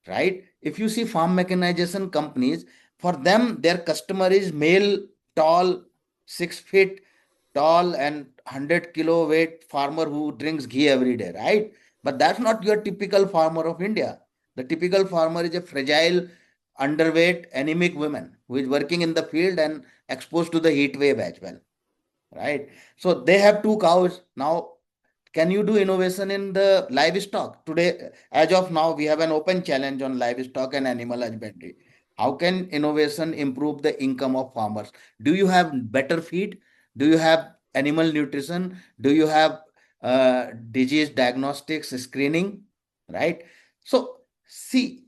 right? If you see farm mechanization companies, for them, their customer is male, tall, 6 feet tall, and 100 kilo weight farmer who drinks ghee every day, right? But that's not your typical farmer of India. The typical farmer is a fragile, underweight, anemic woman who is working in the field and exposed to the heat wave as well, right? So they have two cows. Now, can you do innovation in the livestock? Today, as of now, we have an open challenge on livestock and animal husbandry. How can innovation improve the income of farmers? Do you have better feed? Do you have animal nutrition? Do you have disease diagnostics screening? Right? So, see,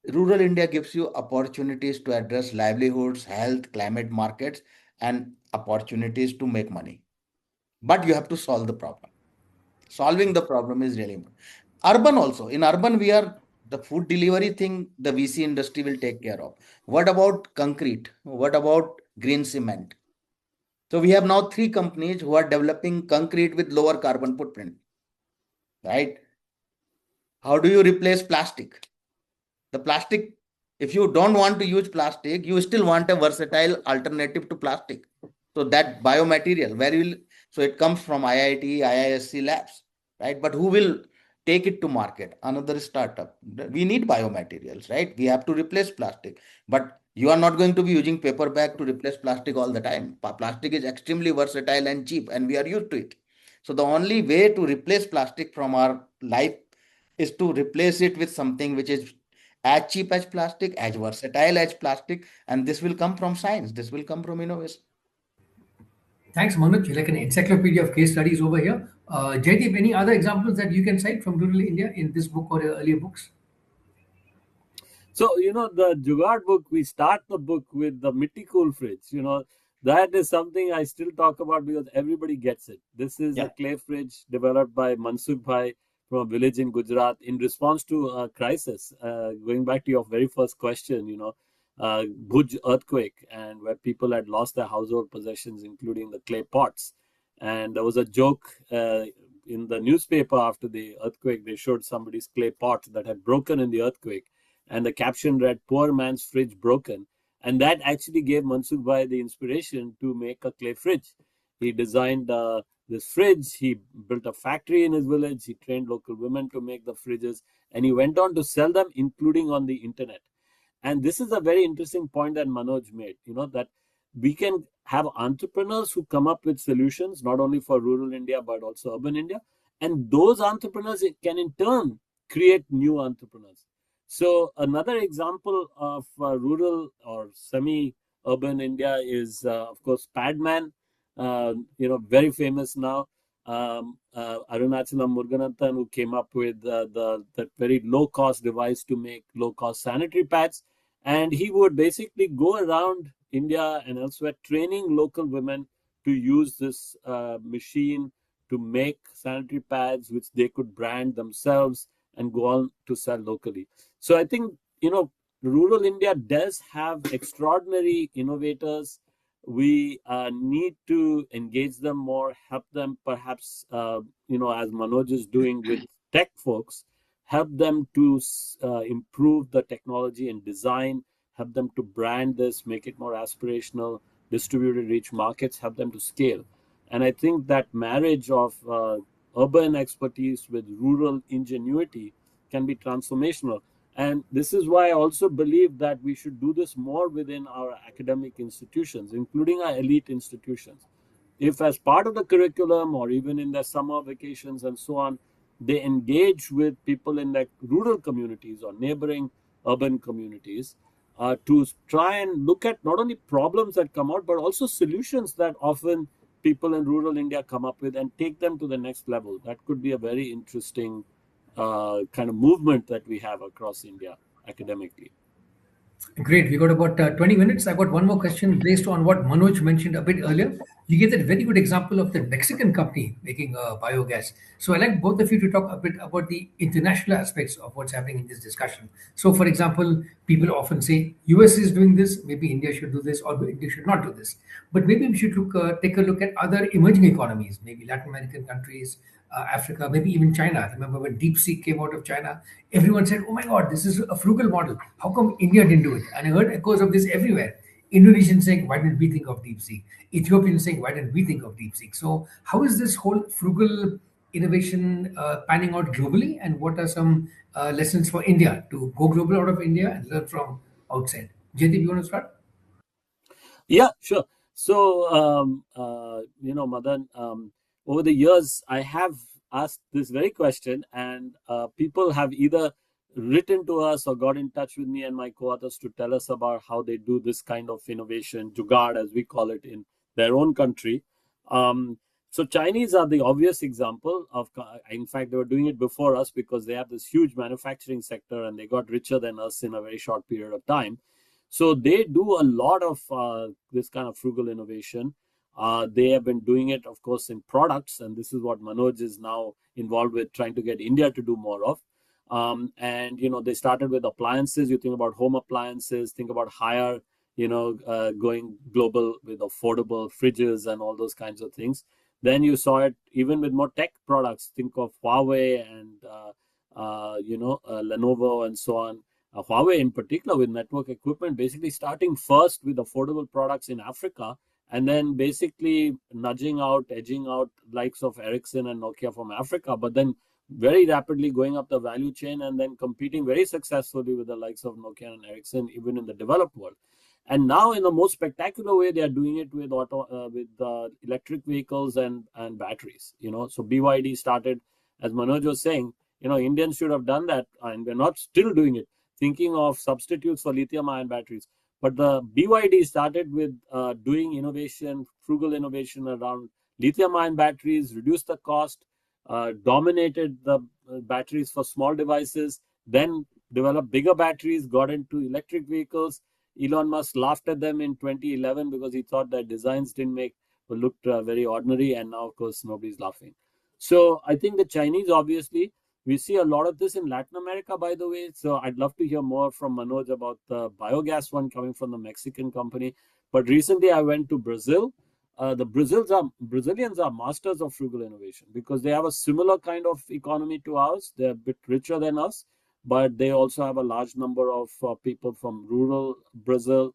rural India gives you opportunities to address livelihoods, health, climate markets, and opportunities to make money. But you have to solve the problem. Solving the problem is really important. Urban also. In urban, we are the food delivery thing, the VC industry will take care of. What about concrete? What about green cement? So we have now 3 companies who are developing concrete with lower carbon footprint, right? How do you replace plastic? The plastic, if you don't want to use plastic, you still want a versatile alternative to plastic. So that biomaterial, where will, so it comes from IIT, IISc labs, right? But who will take it to market? Another startup. We need biomaterials, right? We have to replace plastic, but you are not going to be using paper bag to replace plastic all the time. Plastic is extremely versatile and cheap, and we are used to it. So the only way to replace plastic from our life is to replace it with something which is as cheap as plastic, as versatile as plastic, and this will come from science. This will come from innovation. Thanks, Manoj. You're like an encyclopedia of case studies over here. Jaideep, any other examples that you can cite from rural India in this book or earlier books? So, the JUGAAD book, we start the book with the Mitti Cool fridge. That is something I still talk about because everybody gets it. This is a clay fridge developed by Mansukh Bhai from a village in Gujarat in response to a crisis. Going back to your very first question, Bhuj earthquake, and where people had lost their household possessions, including the clay pots. And there was a joke in the newspaper after the earthquake. They showed somebody's clay pot that had broken in the earthquake, and the caption read, "Poor man's fridge broken." And that actually gave Mansukh Bhai the inspiration to make a clay fridge. He designed this fridge. He built a factory in his village. He trained local women to make the fridges, and he went on to sell them, including on the internet. And this is a very interesting point that Manoj made, that we can have entrepreneurs who come up with solutions, not only for rural India, but also urban India. And those entrepreneurs can in turn create new entrepreneurs. So another example of rural or semi-urban India is, of course, Padman, very famous now. Arunachalam Muruganathan, who came up with that very low-cost device to make low-cost sanitary pads. And he would basically go around India and elsewhere training local women to use this machine to make sanitary pads, which they could brand themselves and go on to sell locally. So I think, rural India does have extraordinary innovators. We need to engage them more, help them perhaps, as Manoj is doing with tech folks, help them to improve the technology and design, help them to brand this, make it more aspirational, distribute it, reach markets, help them to scale. And I think that marriage of urban expertise with rural ingenuity can be transformational. And this is why I also believe that we should do this more within our academic institutions, including our elite institutions. If as part of the curriculum or even in their summer vacations and so on, they engage with people in their rural communities or neighboring urban communities to try and look at not only problems that come out, but also solutions that often people in rural India come up with and take them to the next level. That could be a very interesting kind of movement that we have across India academically. Great. We got about 20 minutes. I got one more question based on what Manoj mentioned a bit earlier. You gave that very good example of the Mexican company making biogas. So I'd like both of you to talk a bit about the international aspects of what's happening in this discussion. So, for example, people often say US is doing this, maybe India should do this, or India should not do this. But maybe we should take a look at other emerging economies, maybe Latin American countries, Africa, maybe even China. Remember when Deep Sea came out of China, everyone said, "Oh my God, this is a frugal model. How come India didn't do it?" And I heard echoes of this everywhere. Indonesians saying, "Why didn't we think of Deep Sea?" Ethiopians saying, "Why didn't we think of Deep Sea?" So, how is this whole frugal innovation panning out globally, and what are some lessons for India to go global out of India and learn from outside? Jaideep, you want to start? Yeah, sure. So, Madan, over the years, I have asked this very question, and people have either written to us or got in touch with me and my co-authors to tell us about how they do this kind of innovation, JUGAAD, as we call it, in their own country. So Chinese are the obvious example of, in fact, they were doing it before us because they have this huge manufacturing sector and they got richer than us in a very short period of time. So they do a lot of this kind of frugal innovation. They have been doing it, of course, in products, and this is what Manoj is now involved with, trying to get India to do more of. And they started with appliances. You think about home appliances, think about higher, going global with affordable fridges and all those kinds of things. Then you saw it even with more tech products. Think of Huawei and Lenovo and so on. Huawei in particular with network equipment, basically starting first with affordable products in Africa, and then basically edging out likes of Ericsson and Nokia from Africa, but then very rapidly going up the value chain and then competing very successfully with the likes of Nokia and Ericsson, even in the developed world. And now, in the most spectacular way, they are doing it with electric vehicles and batteries. So BYD started, as Manoj was saying. Indians should have done that, and we're not still doing it, thinking of substitutes for lithium-ion batteries. But the BYD started with doing innovation, frugal innovation around lithium-ion batteries, reduced the cost, dominated the batteries for small devices, then developed bigger batteries, got into electric vehicles. Elon Musk laughed at them in 2011 because he thought their designs looked very ordinary, and now, of course, nobody's laughing. So I think the Chinese, obviously, we see a lot of this in Latin America, by the way. So I'd love to hear more from Manoj about the biogas one coming from the Mexican company. But recently I went to Brazil. The Brazilians are masters of frugal innovation because they have a similar kind of economy to ours. They're a bit richer than us, but they also have a large number of people from rural Brazil.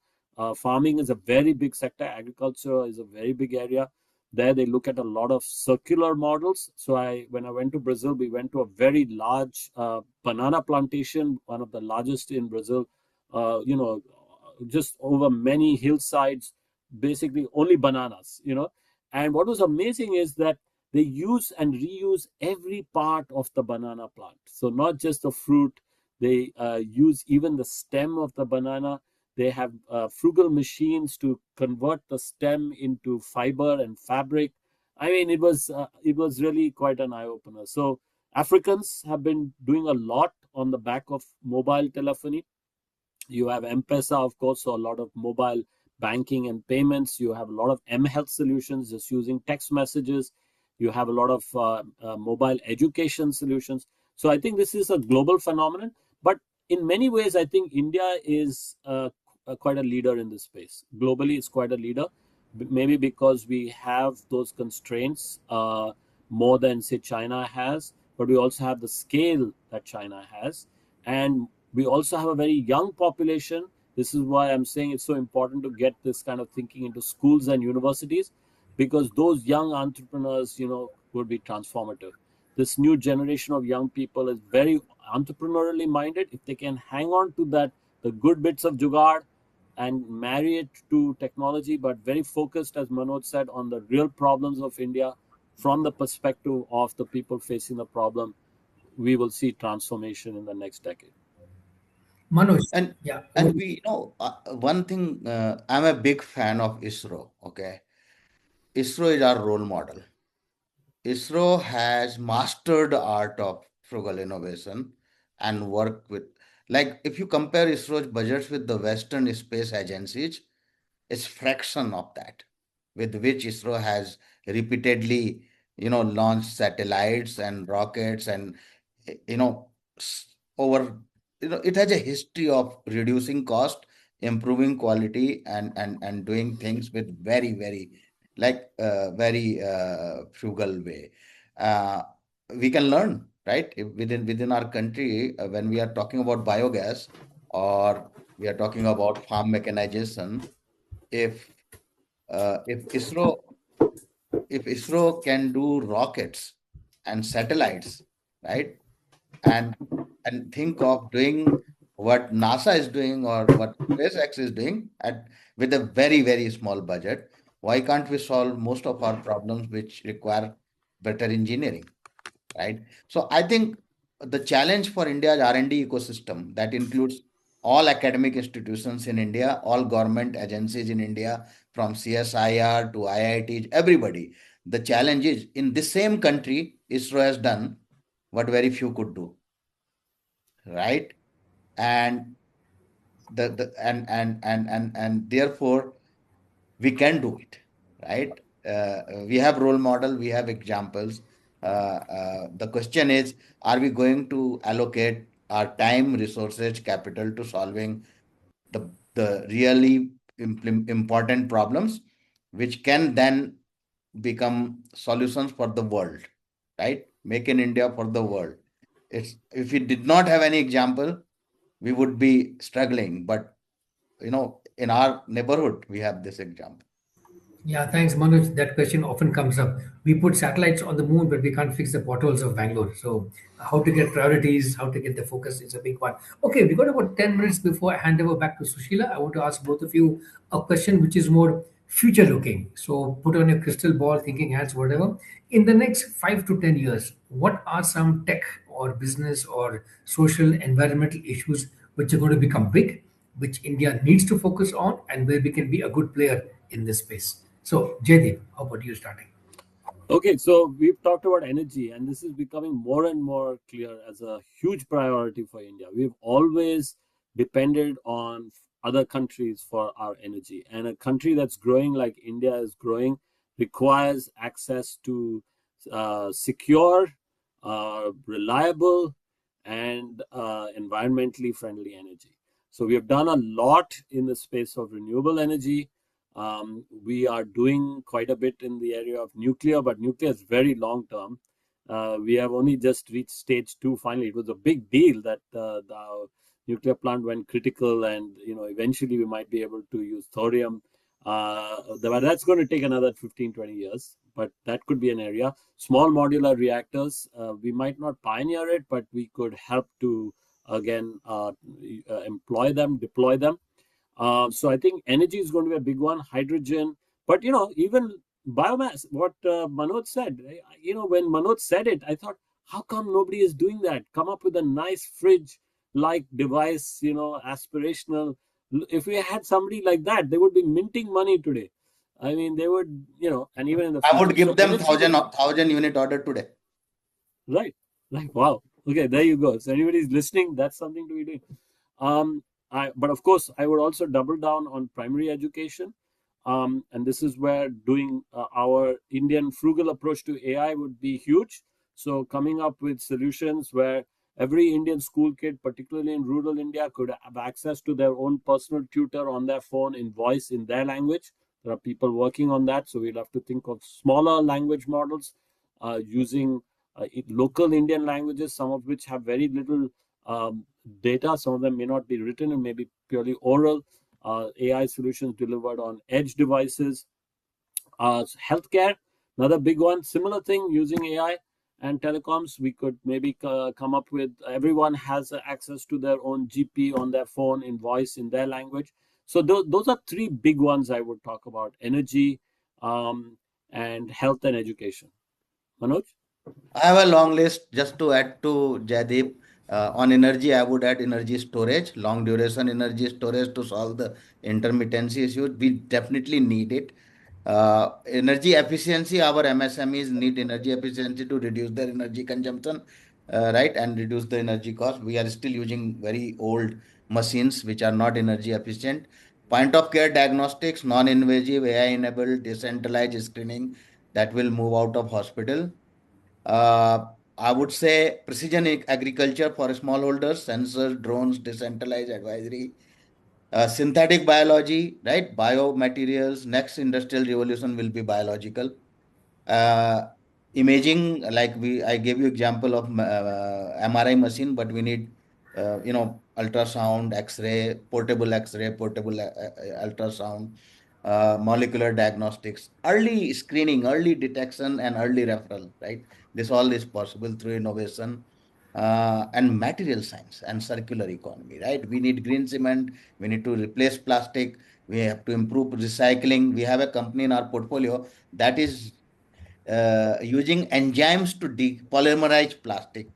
Farming is a very big sector. Agriculture is a very big area. There they look at a lot of circular models. So when I went to Brazil, we went to a very large banana plantation, one of the largest in Brazil, just over many hillsides, basically only bananas. And what was amazing is that they use and reuse every part of the banana plant. So not just the fruit, they use even the stem of the banana. They have frugal machines to convert the stem into fiber and fabric. I mean, it was really quite an eye opener. So Africans have been doing a lot on the back of mobile telephony. You have M-Pesa, of course, so a lot of mobile banking and payments. You have a lot of M-Health solutions just using text messages. You have a lot of mobile education solutions. So I think this is a global phenomenon. But in many ways, I think India is quite a leader in this space. Globally, it's quite a leader, maybe because we have those constraints more than, say, China has, but we also have the scale that China has. And we also have a very young population. This is why I'm saying it's so important to get this kind of thinking into schools and universities, because those young entrepreneurs, will be transformative. This new generation of young people is very entrepreneurially minded. If they can hang on to that, the good bits of JUGAAD, and marry it to technology, but very focused, as Manoj said, on the real problems of India from the perspective of the people facing the problem, we will see transformation in the next decade. Manoj, And yeah. we one thing, I'm a big fan of ISRO. Okay, ISRO is our role model. ISRO has mastered the art of frugal innovation and work with, like, if you compare ISRO's budgets with the Western space agencies, it's fraction of that, with which ISRO has repeatedly, launched satellites and rockets and, you know, over, it has a history of reducing cost, improving quality, and doing things with very, very, like, very frugal way. Uh, we can learn, right? Within our country, when we are talking about biogas or we are talking about farm mechanization, if uh, if ISRO if ISRO can do rockets and satellites, right, and think of doing what NASA is doing or what SpaceX is doing with a very, very small budget, why can't we solve most of our problems which require better engineering? Right? So I think the challenge for India's R&D ecosystem that includes all academic institutions in India, all government agencies in India, from CSIR to IIT, everybody. The challenge is in the same country, ISRO has done what very few could do, right? And and therefore we can do it, right? We have role model, we have examples. The question is, are we going to allocate our time, resources, capital to solving the really important problems, which can then become solutions for the world, right? Make in India for the world. It's if we did not have any example, we would be struggling. But in our neighborhood, we have this example. Yeah, thanks, Manoj. That question often comes up. We put satellites on the moon, but we can't fix the potholes of Bangalore. So, how to get priorities, how to get the focus is a big one. Okay, we got about 10 minutes before I hand over back to Sushila. I want to ask both of you a question which is more future looking. So, put on your crystal ball, thinking hats, whatever. In the next 5 to 10 years, what are some tech or business or social environmental issues which are going to become big, which India needs to focus on, and where we can be a good player in this space? So, Jaideep, how about you starting? Okay, so we've talked about energy, and this is becoming more and more clear as a huge priority for India. We've always depended on other countries for our energy, and a country that's growing like India is growing requires access to secure, reliable, and environmentally friendly energy. So we have done a lot in the space of renewable energy. We are doing quite a bit in the area of nuclear, but nuclear is very long term. We have only just reached stage 2 finally. It was a big deal that the nuclear plant went critical, and eventually we might be able to use thorium. But that's going to take another 15-20 years, but that could be an area. Small modular reactors, we might not pioneer it, but we could help to again employ them, deploy them. So I think energy is going to be a big one, hydrogen, but even biomass, what Manoj said, when Manoj said it, I thought, how come nobody is doing that? Come up with a nice fridge-like device, aspirational. If we had somebody like that, they would be minting money today. I mean, they would, and even in the I future. would give So them energy will thousand unit order today. Right. Wow. Okay, there you go. So anybody's listening, that's something to be doing. But of course, I would also double down on primary education. And this is where doing our Indian frugal approach to AI would be huge. So coming up with solutions where every Indian school kid, particularly in rural India, could have access to their own personal tutor on their phone in voice in their language. There are people working on that. So we'll have to think of smaller language models using local Indian languages, some of which have very little data. Some of them may not be written and may be purely oral. AI solutions delivered on edge devices. Healthcare, another big one. Similar thing using AI and telecoms. We could maybe come up with everyone has access to their own GP on their phone in voice in their language. So those are three big ones I would talk about: energy, and health and education. Manoj? I have a long list just to add to Jaideep. On energy, I would add energy storage, long duration energy storage to solve the intermittency issues. We definitely need it. Energy efficiency, our MSMEs need energy efficiency to reduce their energy consumption, right, and reduce the energy cost. We are still using very old machines which are not energy efficient. Point of care diagnostics, non-invasive, AI-enabled, decentralized screening that will move out of hospital. uh, I would say precision agriculture for smallholders, sensors, drones, decentralized advisory, synthetic biology, right? Biomaterials. Next industrial revolution will be biological. Uh, Imaging, like I gave you example of MRI machine, but we need, ultrasound, X-ray, portable ultrasound, molecular diagnostics, early screening, early detection, and early referral, right? This all is possible through innovation. And material science and circular economy, right? We need green cement. We need to replace plastic. We have to improve recycling. We have a company in our portfolio that is using enzymes to depolymerize plastic,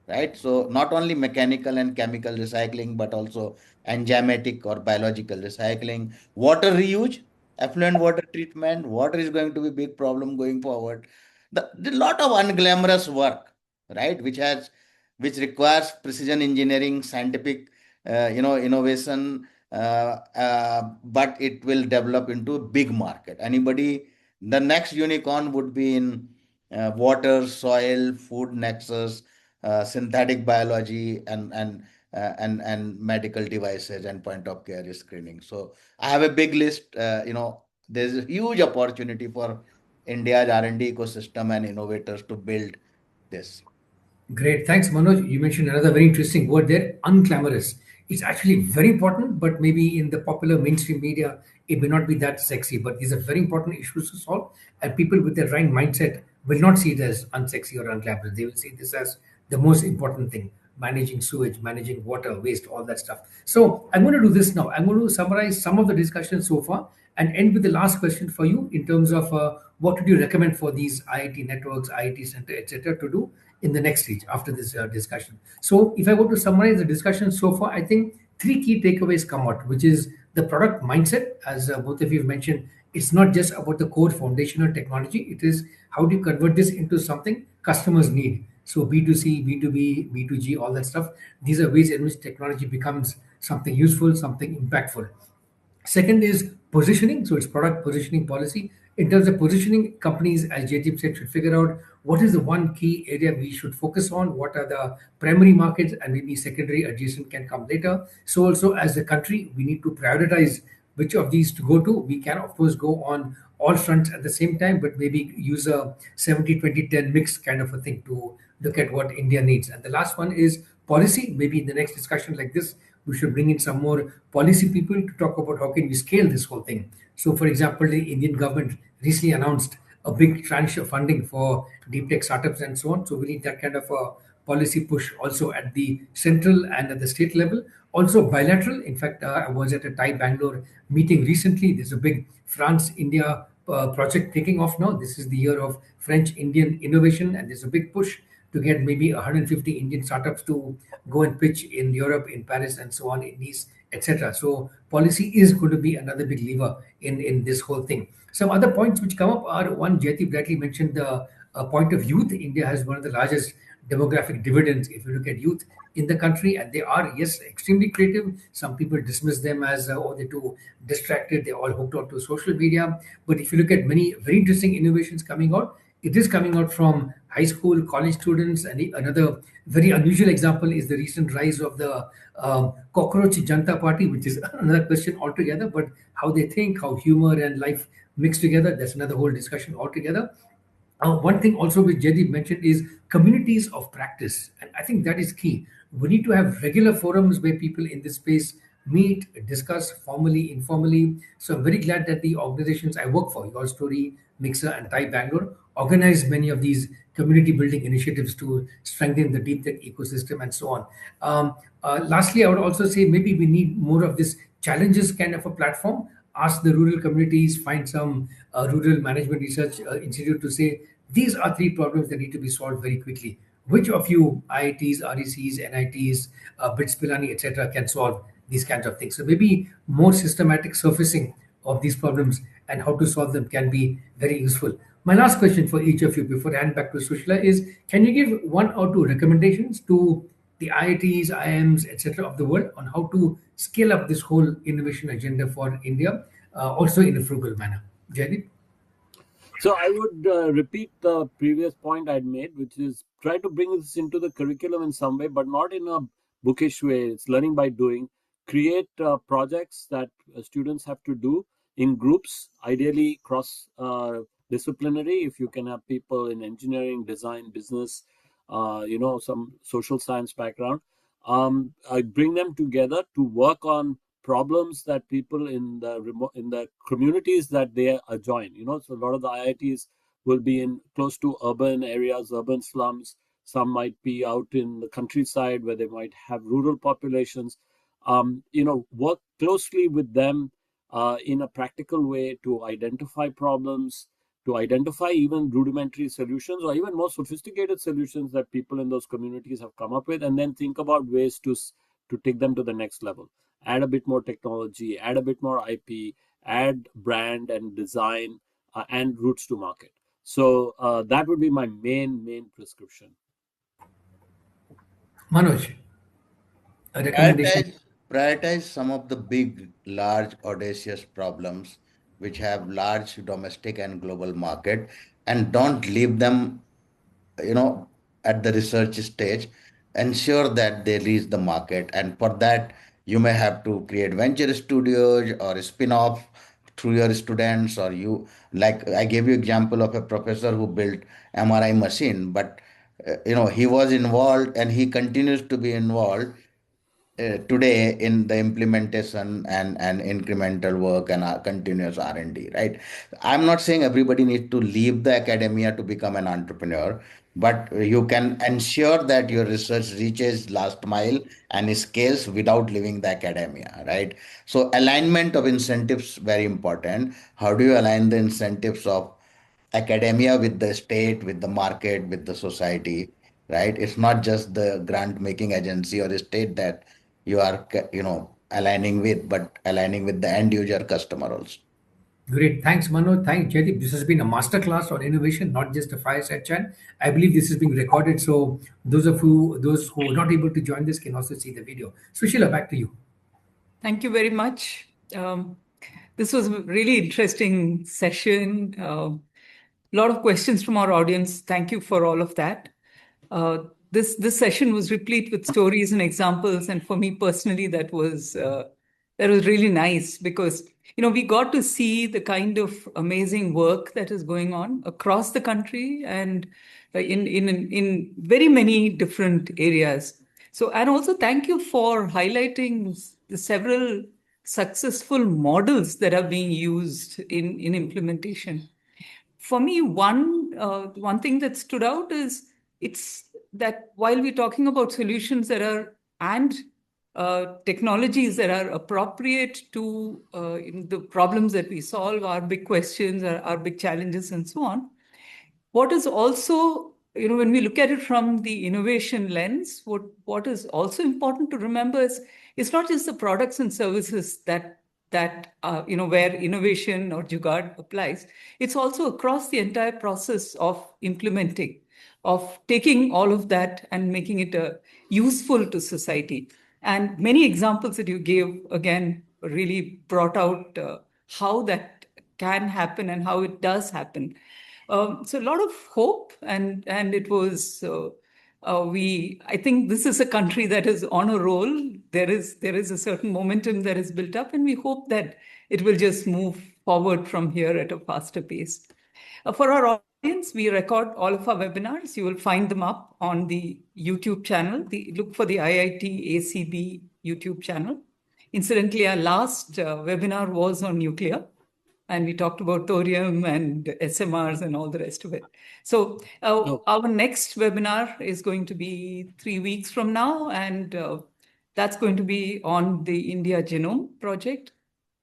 right? So not only mechanical and chemical recycling, but also enzymatic or biological recycling, water reuse, effluent water treatment. Water is going to be a big problem going forward. The lot of unglamorous work, right? Which requires precision engineering, scientific, innovation, but it will develop into a big market. Anybody The next unicorn would be in water, soil, food nexus, synthetic biology, and medical devices and point of care screening. So I have a big list. There's a huge opportunity for India's R&D ecosystem and innovators to build this. Great. Thanks, Manoj. You mentioned another very interesting word there, unclamorous. It's actually very important, but maybe in the popular mainstream media, it may not be that sexy. But these are very important issues to solve, and people with the right mindset will not see it as unsexy or unglamorous. They will see this as the most important thing: managing sewage, managing water, waste, all that stuff. So I'm going to do this now. I'm going to summarize some of the discussion so far and end with the last question for you in terms of what would you recommend for these IIT networks, IIT center, etc., to do in the next stage after this discussion. So, if I were to summarize the discussion so far, I think three key takeaways come out, which is the product mindset, as both of you have mentioned. It's not just about the core foundational technology, it is how do you convert this into something customers need. So, B2C, B2B, B2G, all that stuff, these are ways in which technology becomes something useful, something impactful. Second is positioning. So it's product positioning policy. In terms of positioning, companies, as Jaideep said, should figure out what is the one key area we should focus on, what are the primary markets, and maybe secondary adjacent can come later. So also as a country, we need to prioritize which of these to go to. We can, of course, go on all fronts at the same time, but maybe use a 70-20-10 mix kind of a thing to look at what India needs. And the last one is policy. Maybe in the next discussion like this, we should bring in some more policy people to talk about how can we scale this whole thing. So, for example, the Indian government recently announced a big tranche of funding for deep tech startups and so on. So we need that kind of a policy push also at the central and at the state level. Also bilateral. In fact, I was at a Thai Bangalore meeting recently. There's a big France-India project taking off now. This is the year of French-Indian innovation, and there's a big push to get maybe 150 Indian startups to go and pitch in Europe, in Paris, and so on, in Nice, etc. So policy is going to be another big lever in this whole thing. Some other points which come up are one, Jaideep rightly mentioned the point of youth. India has one of the largest demographic dividends if you look at youth in the country, and they are, yes, extremely creative. Some people dismiss them as oh, they're too distracted, they're all hooked onto social media. But if you look at many very interesting innovations coming out, it is coming out from high school, college students. And another very unusual example is the recent rise of the cockroach Janta Party, which is another question altogether. But how they think, how humor and life mix together, that's another whole discussion altogether. One thing also which Jaideep mentioned is communities of practice. And I think that is key. We need to have regular forums where people in this space meet, discuss formally, informally. So I'm very glad that the organizations I work for, Your Story, Mixer, and Thai Bangalore, organize many of these community building initiatives to strengthen the deep tech ecosystem and so on. Lastly, I would also say maybe we need more of this challenges kind of a platform. Ask the rural communities, find some rural management research institute to say these are three problems that need to be solved very quickly. Which of you, IITs, RECs, NITs, BITS, Pilani, etc., can solve these kinds of things? So maybe more systematic surfacing of these problems and how to solve them can be very useful. My last question for each of you before I hand back to Sushila is: can you give one or two recommendations to the IITs, IIMs, etc. of the world on how to scale up this whole innovation agenda for India, also in a frugal manner? Jaideep? So I would repeat the previous point I'd made, which is try to bring this into the curriculum in some way, but not in a bookish way. It's learning by doing. Create projects that students have to do in groups, ideally cross disciplinary. If you can have people in engineering, design, business, some social science background, I bring them together to work on problems that people in the communities that they adjoin. So a lot of the IITs will be in close to urban areas, urban slums. Some might be out in the countryside where they might have rural populations. Work closely with them in a practical way to identify problems, to identify even rudimentary solutions or even more sophisticated solutions that people in those communities have come up with, and then think about ways to take them to the next level. Add a bit more technology, add a bit more IP, add brand and design and routes to market. So that would be my main prescription. Manoj, a recommendation? Prioritize some of the big, large, audacious problems which have large domestic and global market, and don't leave them, you know, at the research stage. Ensure that they reach the market, and for that you may have to create venture studios or spin off through your students, or you, like I gave you example of a professor who built MRI machine, but he was involved and he continues to be involved today in the implementation and incremental work and continuous R&D, right? I'm not saying everybody needs to leave the academia to become an entrepreneur, but you can ensure that your research reaches last mile and scales without leaving the academia, right? So alignment of incentives very important. How do you align the incentives of academia with the state, with the market, with the society, right? It's not just the grant making agency or the state that you are, aligning with, but aligning with the end user customer also. Great. Thanks, Manoj. Thanks, Jaideep. This has been a masterclass on innovation, not just a fireside chat. I believe this is being recorded, so those who are not able to join this can also see the video. Sushila, back to you. Thank you very much. This was a really interesting session. A lot of questions from our audience. Thank you for all of that. This session was replete with stories and examples, and for me personally, that was really nice, because we got to see the kind of amazing work that is going on across the country and in very many different areas. So, and also thank you for highlighting the several successful models that are being used in implementation. For me, one thing that stood out is it's that while we're talking about solutions that are and technologies that are appropriate to the problems that we solve, our big questions, our big challenges, and so on. What is also, when we look at it from the innovation lens, what is also important to remember is it's not just the products and services that where innovation or JUGAAD applies. It's also across the entire process of implementing, of taking all of that and making it useful to society. And many examples that you gave, again, really brought out how that can happen and how it does happen. So a lot of hope, and it was. I think this is a country that is on a roll. There is a certain momentum that is built up, and we hope that it will just move forward from here at a faster pace. For our audience, we record all of our webinars. You will find them up on the YouTube channel. Look for the IITACB YouTube channel. Incidentally, our last webinar was on nuclear, and we talked about thorium and SMRs and all the rest of it. So our next webinar is going to be 3 weeks from now, and that's going to be on the India Genome Project.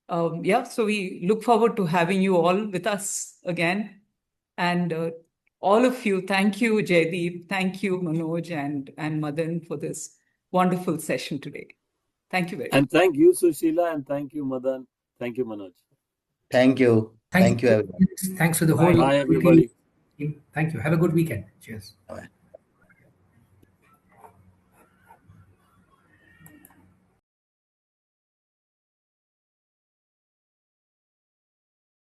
So we look forward to having you all with us again. And all of you, thank you, Jaideep, thank you, Manoj and Madan, for this wonderful session today. Thank you very much. And thank you, Sushila, and thank you, Madan. Thank you, Manoj. Thank you. Thank you, everyone. Thanks to the whole. Bye, everybody. Thank you. Have a good weekend. Cheers. Bye.